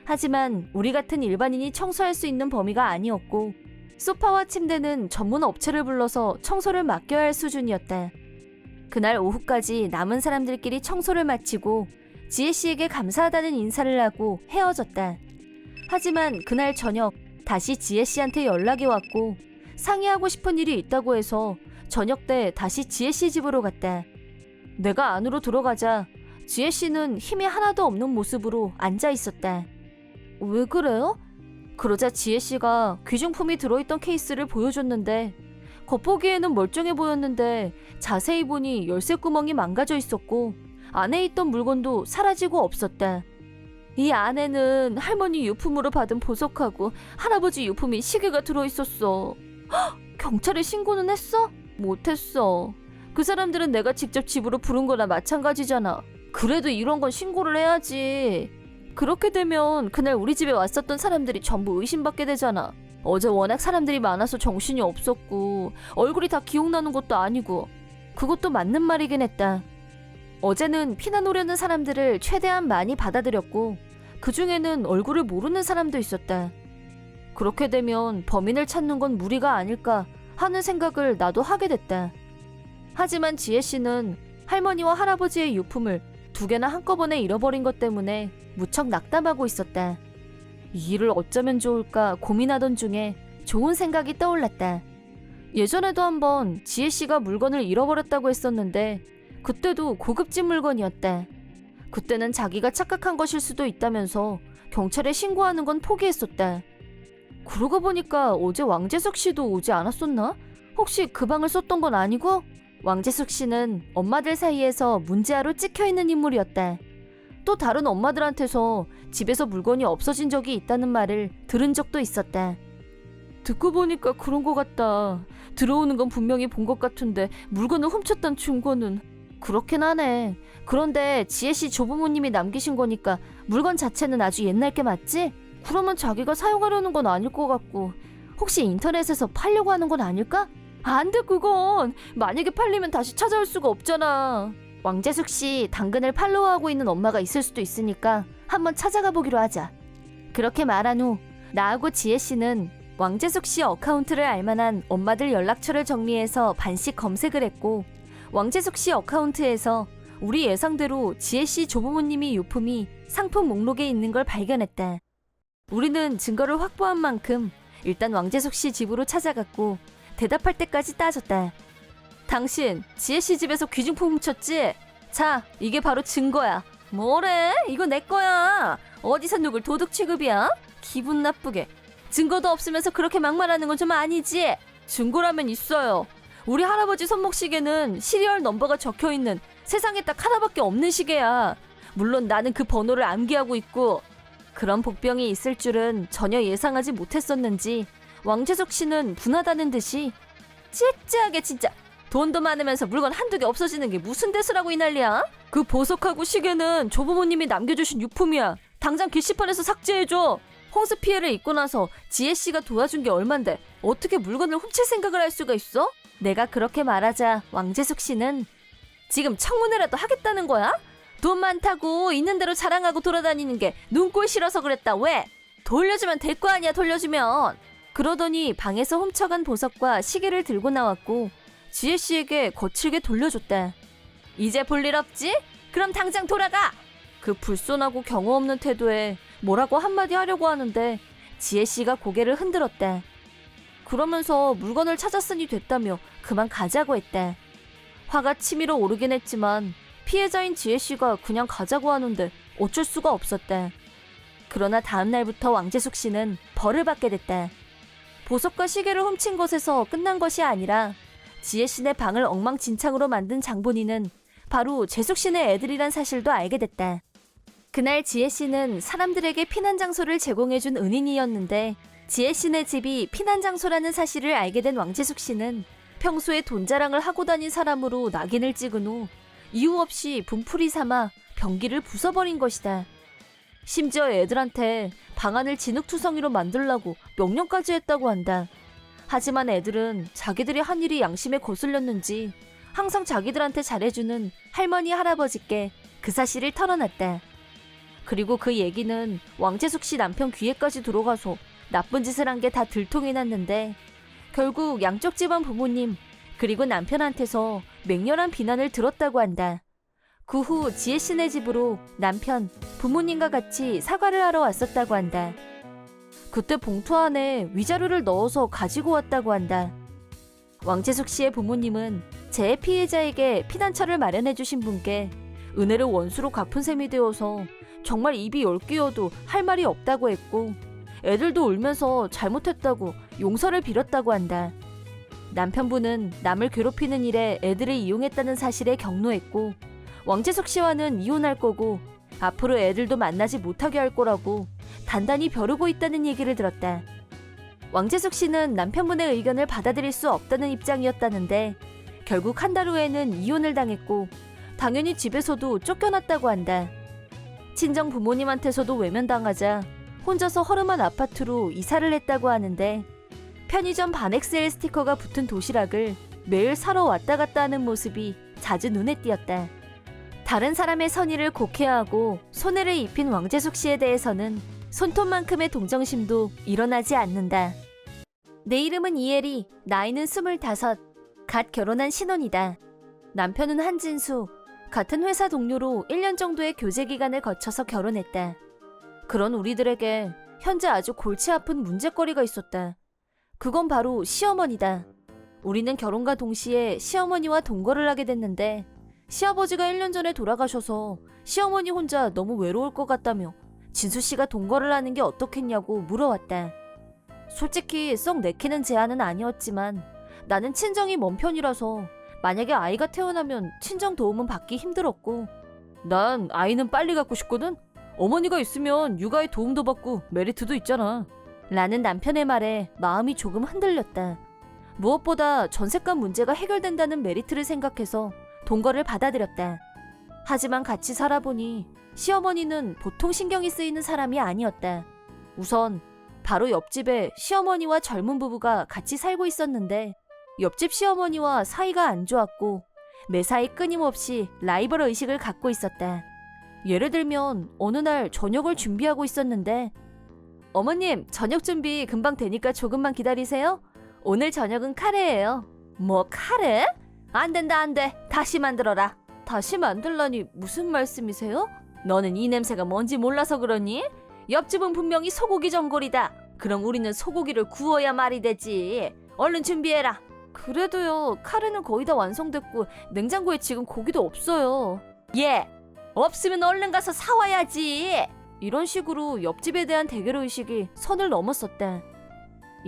하지만 우리 같은 일반인이 청소할 수 있는 범위가 아니었고 소파와 침대는 전문 업체를 불러서 청소를 맡겨야 할 수준이었다. 그날 오후까지 남은 사람들끼리 청소를 마치고 지혜 씨에게 감사하다는 인사를 하고 헤어졌다. 하지만 그날 저녁 다시 지혜 씨한테 연락이 왔고 상의하고 싶은 일이 있다고 해서 저녁 때 다시 지혜 씨 집으로 갔다. 내가 안으로 들어가자 지혜 씨는 힘이 하나도 없는 모습으로 앉아 있었다. 왜 그래요? 그러자 지혜 씨가 귀중품이 들어있던 케이스를 보여줬는데 겉보기에는 멀쩡해 보였는데 자세히 보니 열쇠 구멍이 망가져 있었고 안에 있던 물건도 사라지고 없었다. 이 안에는 할머니 유품으로 받은 보석하고 할아버지 유품이 시계가 들어있었어. 헉! 경찰에 신고는 했어? 못했어. 그 사람들은 내가 직접 집으로 부른 거나 마찬가지잖아. 그래도 이런 건 신고를 해야지. 그렇게 되면 그날 우리 집에 왔었던 사람들이 전부 의심받게 되잖아. 어제 워낙 사람들이 많아서 정신이 없었고 얼굴이 다 기억나는 것도 아니고. 그것도 맞는 말이긴 했다. 어제는 피난 오려는 사람들을 최대한 많이 받아들였고 그 중에는 얼굴을 모르는 사람도 있었다. 그렇게 되면 범인을 찾는 건 무리가 아닐까 하는 생각을 나도 하게 됐다. 하지만 지혜 씨는 할머니와 할아버지의 유품을 2개나 한꺼번에 잃어버린 것 때문에 무척 낙담하고 있었다. 이 일을 어쩌면 좋을까 고민하던 중에 좋은 생각이 떠올랐다. 예전에도 한번 지혜 씨가 물건을 잃어버렸다고 했었는데 그때도 고급진 물건이었다. 그때는 자기가 착각한 것일 수도 있다면서 경찰에 신고하는 건 포기했었다. 그러고 보니까 어제 왕재석 씨도 오지 않았었나? 혹시 그 방을 썼던 건 아니고? 왕재숙 씨는 엄마들 사이에서 문제아로 찍혀있는 인물이었다. 또 다른 엄마들한테서 집에서 물건이 없어진 적이 있다는 말을 들은 적도 있었다. 듣고 보니까 그런 것 같다. 들어오는 건 분명히 본 것 같은데 물건을 훔쳤단 증거는. 그렇긴 하네. 그런데 지혜씨 조부모님이 남기신 거니까 물건 자체는 아주 옛날 게 맞지? 그러면 자기가 사용하려는 건 아닐 것 같고, 혹시 인터넷에서 팔려고 하는 건 아닐까? 안 돼, 그건. 만약에 팔리면 다시 찾아올 수가 없잖아. 왕재숙 씨 당근을 팔로우하고 있는 엄마가 있을 수도 있으니까 한번 찾아가 보기로 하자. 그렇게 말한 후 나하고 지혜 씨는 왕재숙 씨 어카운트를 알만한 엄마들 연락처를 정리해서 반씩 검색을 했고, 왕재숙 씨 어카운트에서 우리 예상대로 지혜 씨 조부모님이 유품이 상품 목록에 있는 걸 발견했다. 우리는 증거를 확보한 만큼 일단 왕재숙 씨 집으로 찾아갔고 대답할 때까지 따졌다. 당신 지혜 씨 집에서 귀중품 훔쳤지? 자, 이게 바로 증거야. 뭐래? 이거 내 거야. 어디서 누굴 도둑 취급이야? 기분 나쁘게. 증거도 없으면서 그렇게 막말하는 건 좀 아니지? 증거라면 있어요. 우리 할아버지 손목시계는 시리얼 넘버가 적혀있는 세상에 딱 하나밖에 없는 시계야. 물론 나는 그 번호를 암기하고 있고. 그런 복병이 있을 줄은 전혀 예상하지 못했었는지 왕재석 씨는 분하다는 듯이 찌찌하게 진짜 돈도 많으면서 물건 한두 개 없어지는 게 무슨 대수라고 이 난리야? 그 보석하고 시계는 조부모님이 남겨주신 유품이야. 당장 게시판에서 삭제해줘. 홍수 피해를 입고 나서 지혜 씨가 도와준 게 얼만데 어떻게 물건을 훔칠 생각을 할 수가 있어? 내가 그렇게 말하자 왕재숙 씨는 지금 청문회라도 하겠다는 거야? 돈 많다고 있는 대로 자랑하고 돌아다니는 게 눈꼴 싫어서 그랬다. 왜? 돌려주면 될 거 아니야, 돌려주면. 그러더니 방에서 훔쳐간 보석과 시계를 들고 나왔고 지혜 씨에게 거칠게 돌려줬다. 이제 볼 일 없지? 그럼 당장 돌아가! 그 불손하고 경우 없는 태도에 뭐라고 한마디 하려고 하는데 지혜 씨가 고개를 흔들었다. 그러면서 물건을 찾았으니 됐다며 그만 가자고 했다. 화가 치밀어 오르긴 했지만 피해자인 지혜 씨가 그냥 가자고 하는데 어쩔 수가 없었다. 그러나 다음 날부터 왕재숙 씨는 벌을 받게 됐다. 보석과 시계를 훔친 것에서 끝난 것이 아니라 지혜 씨네 방을 엉망진창으로 만든 장본인은 바로 재숙 씨네 애들이란 사실도 알게 됐다. 그날 지혜 씨는 사람들에게 피난 장소를 제공해준 은인이었는데 지혜 씨네 집이 피난 장소라는 사실을 알게 된 왕재숙 씨는 평소에 돈 자랑을 하고 다닌 사람으로 낙인을 찍은 후 이유 없이 분풀이 삼아 변기를 부숴버린 것이다. 심지어 애들한테 방안을 진흙투성이로 만들라고 명령까지 했다고 한다. 하지만 애들은 자기들이 한 일이 양심에 거슬렸는지 항상 자기들한테 잘해주는 할머니 할아버지께 그 사실을 털어놨다. 그리고 그 얘기는 왕재숙 씨 남편 귀에까지 들어가서 나쁜 짓을 한 게 다 들통이 났는데 결국 양쪽 집안 부모님 그리고 남편한테서 맹렬한 비난을 들었다고 한다. 그 후 지혜 씨네 집으로 남편, 부모님과 같이 사과를 하러 왔었다고 한다. 그때 봉투 안에 위자료를 넣어서 가지고 왔다고 한다. 왕재숙 씨의 부모님은 재해 피해자에게 피난처를 마련해 주신 분께 은혜를 원수로 갚은 셈이 되어서 정말 입이 10개여도 할 말이 없다고 했고 애들도 울면서 잘못했다고 용서를 빌었다고 한다. 남편분은 남을 괴롭히는 일에 애들을 이용했다는 사실에 격노했고 왕재석 씨와는 이혼할 거고 앞으로 애들도 만나지 못하게 할 거라고 단단히 벼르고 있다는 얘기를 들었다. 왕재석 씨는 남편분의 의견을 받아들일 수 없다는 입장이었다는데 결국 한 달 후에는 이혼을 당했고 당연히 집에서도 쫓겨났다고 한다. 친정 부모님한테서도 외면당하자 혼자서 허름한 아파트로 이사를 했다고 하는데 편의점 반엑셀 스티커가 붙은 도시락을 매일 사러 왔다 갔다 하는 모습이 자주 눈에 띄었다. 다른 사람의 선의를 곡해하고 손해를 입힌 왕재숙 씨에 대해서는 손톱만큼의 동정심도 일어나지 않는다. 내 이름은 이혜리, 나이는 25, 갓 결혼한 신혼이다. 남편은 한진수, 같은 회사 동료로 1년 정도의 교제 기간을 거쳐서 결혼했다. 그런 우리들에게 현재 아주 골치 아픈 문제거리가 있었다. 그건 바로 시어머니다. 우리는 결혼과 동시에 시어머니와 동거를 하게 됐는데 시아버지가 1년 전에 돌아가셔서 시어머니 혼자 너무 외로울 것 같다며 진수 씨가 동거를 하는 게 어떻겠냐고 물어왔다. 솔직히 썩 내키는 제안은 아니었지만 나는 친정이 먼 편이라서 만약에 아이가 태어나면 친정 도움은 받기 힘들었고 난 아이는 빨리 갖고 싶거든. 어머니가 있으면 육아에 도움도 받고 메리트도 있잖아. 라는 남편의 말에 마음이 조금 흔들렸다. 무엇보다 전셋값 문제가 해결된다는 메리트를 생각해서 동거를 받아들였다. 하지만 같이 살아보니 시어머니는 보통 신경이 쓰이는 사람이 아니었다. 우선 바로 옆집에 시어머니와 젊은 부부가 같이 살고 있었는데 옆집 시어머니와 사이가 안 좋았고 매사에 끊임없이 라이벌 의식을 갖고 있었다. 예를 들면 어느 날 저녁을 준비하고 있었는데 어머님, 저녁 준비 금방 되니까 조금만 기다리세요. 오늘 저녁은 카레예요. 뭐 카레? 안 된다 안 돼. 다시 만들어라. 다시 만들라니 무슨 말씀이세요? 너는 이 냄새가 뭔지 몰라서 그러니? 옆집은 분명히 소고기 전골이다. 그럼 우리는 소고기를 구워야 말이 되지. 얼른 준비해라. 그래도요, 카레는 거의 다 완성됐고 냉장고에 지금 고기도 없어요. 예, 없으면 얼른 가서 사와야지. 이런 식으로 옆집에 대한 대결의식이 선을 넘었었다.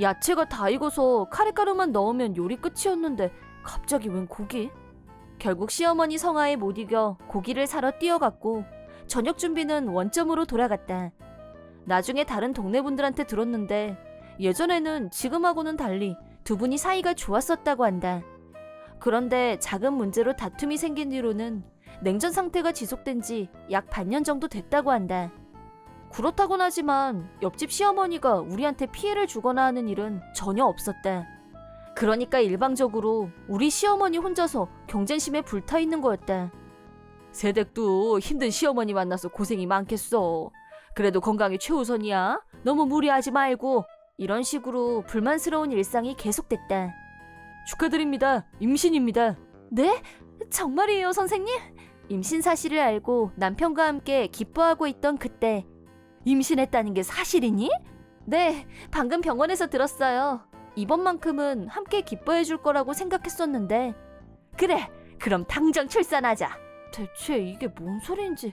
야채가 다 익어서 카레가루만 넣으면 요리 끝이었는데 갑자기 웬 고기? 결국 시어머니 성화에 못 이겨 고기를 사러 뛰어갔고 저녁 준비는 원점으로 돌아갔다. 나중에 다른 동네 분들한테 들었는데 예전에는 지금하고는 달리 두 분이 사이가 좋았었다고 한다. 그런데 작은 문제로 다툼이 생긴 뒤로는 냉전 상태가 지속된 지 약 반년 정도 됐다고 한다. 그렇다곤 하지만 옆집 시어머니가 우리한테 피해를 주거나 하는 일은 전혀 없었다. 그러니까 일방적으로 우리 시어머니 혼자서 경쟁심에 불타있는 거였다. 새댁도 힘든 시어머니 만나서 고생이 많겠어. 그래도 건강이 최우선이야. 너무 무리하지 말고. 이런 식으로 불만스러운 일상이 계속됐다. 축하드립니다. 임신입니다. 네? 정말이에요, 선생님? 임신 사실을 알고 남편과 함께 기뻐하고 있던 그때 임신했다는 게 사실이니? 네, 방금 병원에서 들었어요. 이번만큼은 함께 기뻐해 줄 거라고 생각했었는데 그래, 그럼 당장 출산하자. 대체 이게 뭔 소리인지.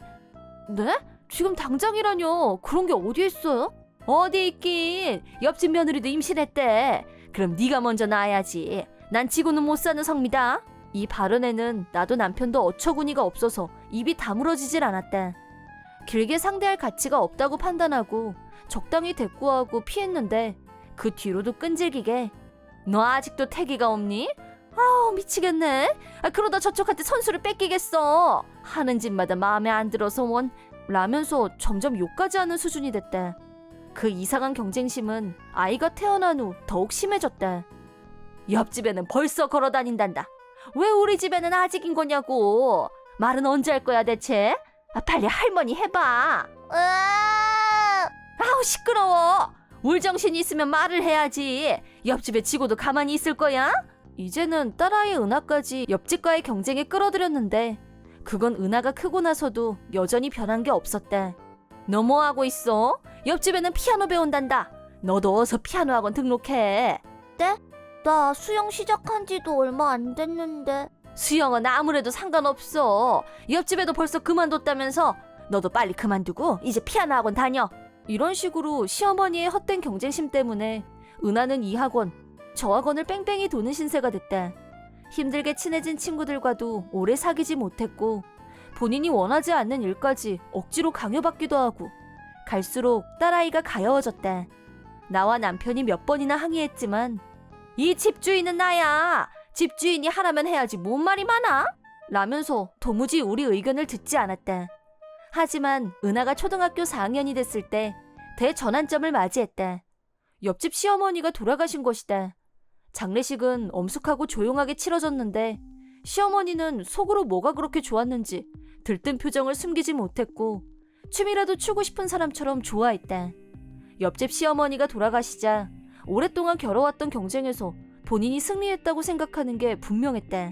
네? 지금 당장이라뇨. 그런 게 어디 있어요? 어디 있긴. 옆집 며느리도 임신했대. 그럼 네가 먼저 낳아야지. 난 지고는 못 사는 성미다. 이 발언에는 나도 남편도 어처구니가 없어서 입이 다물어지질 않았다. 길게 상대할 가치가 없다고 판단하고 적당히 대꾸하고 피했는데 그 뒤로도 끈질기게 너 아직도 태기가 없니? 아우 미치겠네. 그러다 저쪽한테 선수를 뺏기겠어. 하는 짓마다 마음에 안 들어서 원 라면서 점점 욕까지 하는 수준이 됐다. 그 이상한 경쟁심은 아이가 태어난 후 더욱 심해졌다. 옆집에는 벌써 걸어다닌단다. 왜 우리 집에는 아직인 거냐고. 말은 언제 할 거야 대체? 빨리 할머니 해봐. 아우 시끄러워. 울정신이 있으면 말을 해야지. 옆집에 지고도 가만히 있을 거야? 이제는 딸아이 은하까지 옆집과의 경쟁에 끌어들였는데 그건 은하가 크고 나서도 여전히 변한 게 없었다. 너 뭐하고 있어? 옆집에는 피아노 배운단다. 너도 어서 피아노 학원 등록해. 네? 나 수영 시작한 지도 얼마 안 됐는데. 수영은 아무래도 상관없어. 옆집에도 벌써 그만뒀다면서. 너도 빨리 그만두고 이제 피아노 학원 다녀. 이런 식으로 시어머니의 헛된 경쟁심 때문에 은하는 이 학원, 저 학원을 뺑뺑이 도는 신세가 됐다. 힘들게 친해진 친구들과도 오래 사귀지 못했고 본인이 원하지 않는 일까지 억지로 강요받기도 하고 갈수록 딸아이가 가여워졌다. 나와 남편이 몇 번이나 항의했지만 이 집주인은 나야. 집주인이 하라면 해야지 뭔 말이 많아? 라면서 도무지 우리 의견을 듣지 않았다. 하지만 은하가 초등학교 4학년이 됐을 때 대전환점을 맞이했다. 옆집 시어머니가 돌아가신 것이다. 장례식은 엄숙하고 조용하게 치러졌는데 시어머니는 속으로 뭐가 그렇게 좋았는지 들뜬 표정을 숨기지 못했고 춤이라도 추고 싶은 사람처럼 좋아했다. 옆집 시어머니가 돌아가시자 오랫동안 겨뤄왔던 경쟁에서 본인이 승리했다고 생각하는 게 분명했다.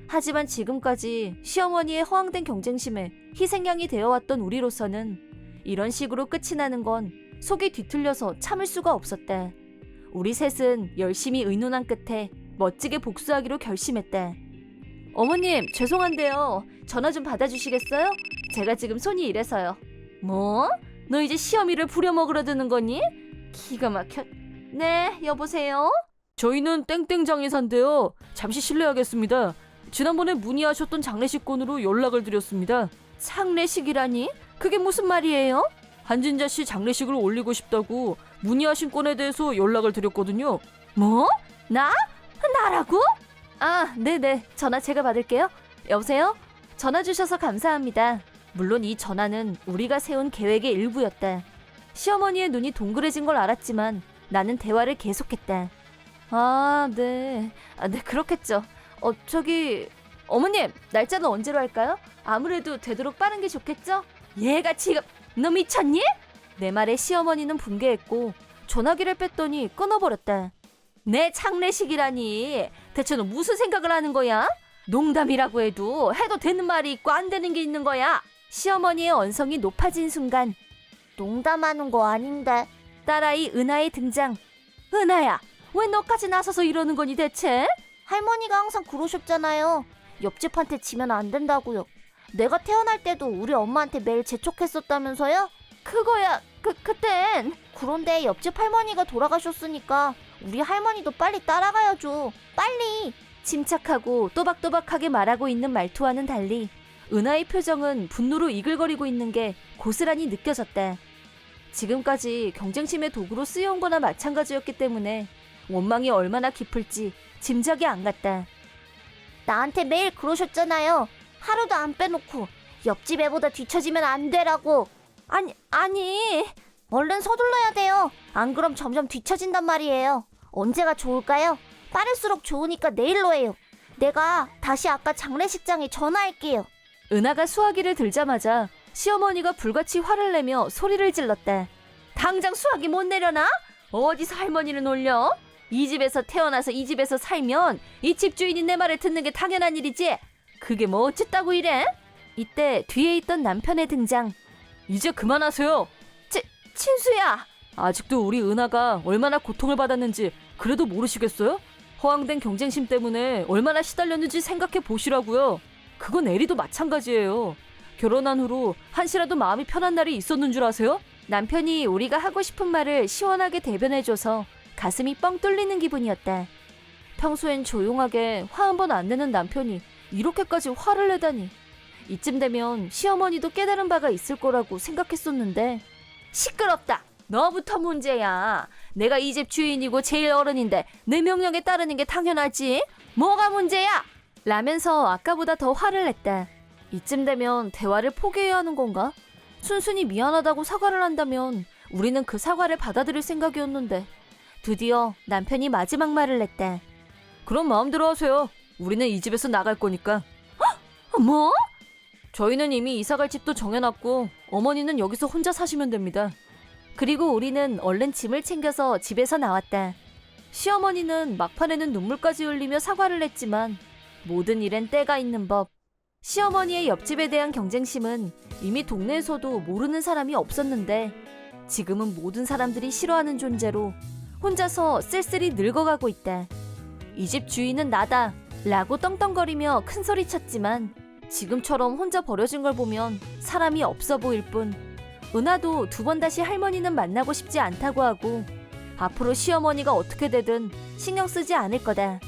하지만 지금까지 시어머니의 허황된 경쟁심에 희생양이 되어왔던 우리로서는 이런 식으로 끝이 나는 건 속이 뒤틀려서 참을 수가 없었다. 우리 셋은 열심히 의논한 끝에 멋지게 복수하기로 결심했다. 어머님, 죄송한데요. 전화 좀 받아주시겠어요? 제가 지금 손이 이래서요. 뭐? 너 이제 시어미를 부려먹으려 드는 거니? 기가 막혀. 네, 여보세요? 저희는 땡땡장에산데요. 잠시 실례하겠습니다. 지난번에 문의하셨던 장례식권으로 연락을 드렸습니다. 장례식이라니? 그게 무슨 말이에요? 한진자 씨 장례식을 올리고 싶다고 문의하신 건에 대해서 연락을 드렸거든요. 뭐? 나라고? 아, 네네. 전화 제가 받을게요. 여보세요? 전화 주셔서 감사합니다. 물론 이 전화는 우리가 세운 계획의 일부였다. 시어머니의 눈이 동그래진 걸 알았지만 나는 대화를 계속했다. 아, 네. 네, 그렇겠죠. 저기 어머님, 날짜는 언제로 할까요? 아무래도 되도록 빠른 게 좋겠죠? 얘가 지금 너 미쳤니? 내 말에 시어머니는 붕괴했고 전화기를 뺐더니 끊어버렸다. 내 장례식이라니. 대체 너 무슨 생각을 하는 거야? 농담이라고 해도 되는 말이 있고 안 되는 게 있는 거야. 시어머니의 언성이 높아진 순간 농담하는 거 아닌데. 딸아이 은하의 등장. 은하야, 왜 너까지 나서서 이러는 거니 대체? 할머니가 항상 그러셨잖아요. 옆집한테 지면 안 된다고요. 내가 태어날 때도 우리 엄마한테 매일 재촉했었다면서요? 그거야, 그땐. 그런데 옆집 할머니가 돌아가셨으니까 우리 할머니도 빨리 따라가야죠. 빨리. 침착하고 또박또박하게 말하고 있는 말투와는 달리 은하의 표정은 분노로 이글거리고 있는 게 고스란히 느껴졌다. 지금까지 경쟁심의 도구로 쓰여온 거나 마찬가지였기 때문에 원망이 얼마나 깊을지 짐작이 안 갔다. 나한테 매일 그러셨잖아요. 하루도 안 빼놓고 옆집 애보다 뒤처지면 안 되라고. 아니. 얼른 서둘러야 돼요. 안 그럼 점점 뒤처진단 말이에요. 언제가 좋을까요? 빠를수록 좋으니까 내일로 해요. 내가 다시 아까 장례식장에 전화할게요. 은하가 수화기를 들자마자 시어머니가 불같이 화를 내며 소리를 질렀다. 당장 수화기 못 내려놔? 어디서 할머니를 놀려? 이 집에서 태어나서 이 집에서 살면 이 집 주인이 내 말을 듣는 게 당연한 일이지. 그게 뭐 어쨌다고 이래? 이때 뒤에 있던 남편의 등장. 이제 그만하세요. 친수야. 아직도 우리 은하가 얼마나 고통을 받았는지 그래도 모르시겠어요? 허황된 경쟁심 때문에 얼마나 시달렸는지 생각해 보시라고요. 그건 애리도 마찬가지예요. 결혼한 후로 한시라도 마음이 편한 날이 있었는 줄 아세요? 남편이 우리가 하고 싶은 말을 시원하게 대변해줘서 가슴이 뻥 뚫리는 기분이었다. 평소엔 조용하게 화 한 번 안 내는 남편이 이렇게까지 화를 내다니. 이쯤 되면 시어머니도 깨달은 바가 있을 거라고 생각했었는데. 시끄럽다. 너부터 문제야. 내가 이 집 주인이고 제일 어른인데 내 명령에 따르는 게 당연하지. 뭐가 문제야? 라면서 아까보다 더 화를 냈다. 이쯤 되면 대화를 포기해야 하는 건가? 순순히 미안하다고 사과를 한다면 우리는 그 사과를 받아들일 생각이었는데 드디어 남편이 마지막 말을 냈다. 그럼 마음대로 하세요. 우리는 이 집에서 나갈 거니까. 뭐? 저희는 이미 이사갈 집도 정해놨고 어머니는 여기서 혼자 사시면 됩니다. 그리고 우리는 얼른 짐을 챙겨서 집에서 나왔다. 시어머니는 막판에는 눈물까지 흘리며 사과를 했지만 모든 일엔 때가 있는 법. 시어머니의 옆집에 대한 경쟁심은 이미 동네에서도 모르는 사람이 없었는데 지금은 모든 사람들이 싫어하는 존재로 혼자서 쓸쓸히 늙어가고 있다. 이 집 주인은 나다 라고 떵떵거리며 큰소리쳤지만 지금처럼 혼자 버려진 걸 보면 사람이 없어 보일 뿐. 은하도 두 번 다시 할머니는 만나고 싶지 않다고 하고 앞으로 시어머니가 어떻게 되든 신경 쓰지 않을 거다.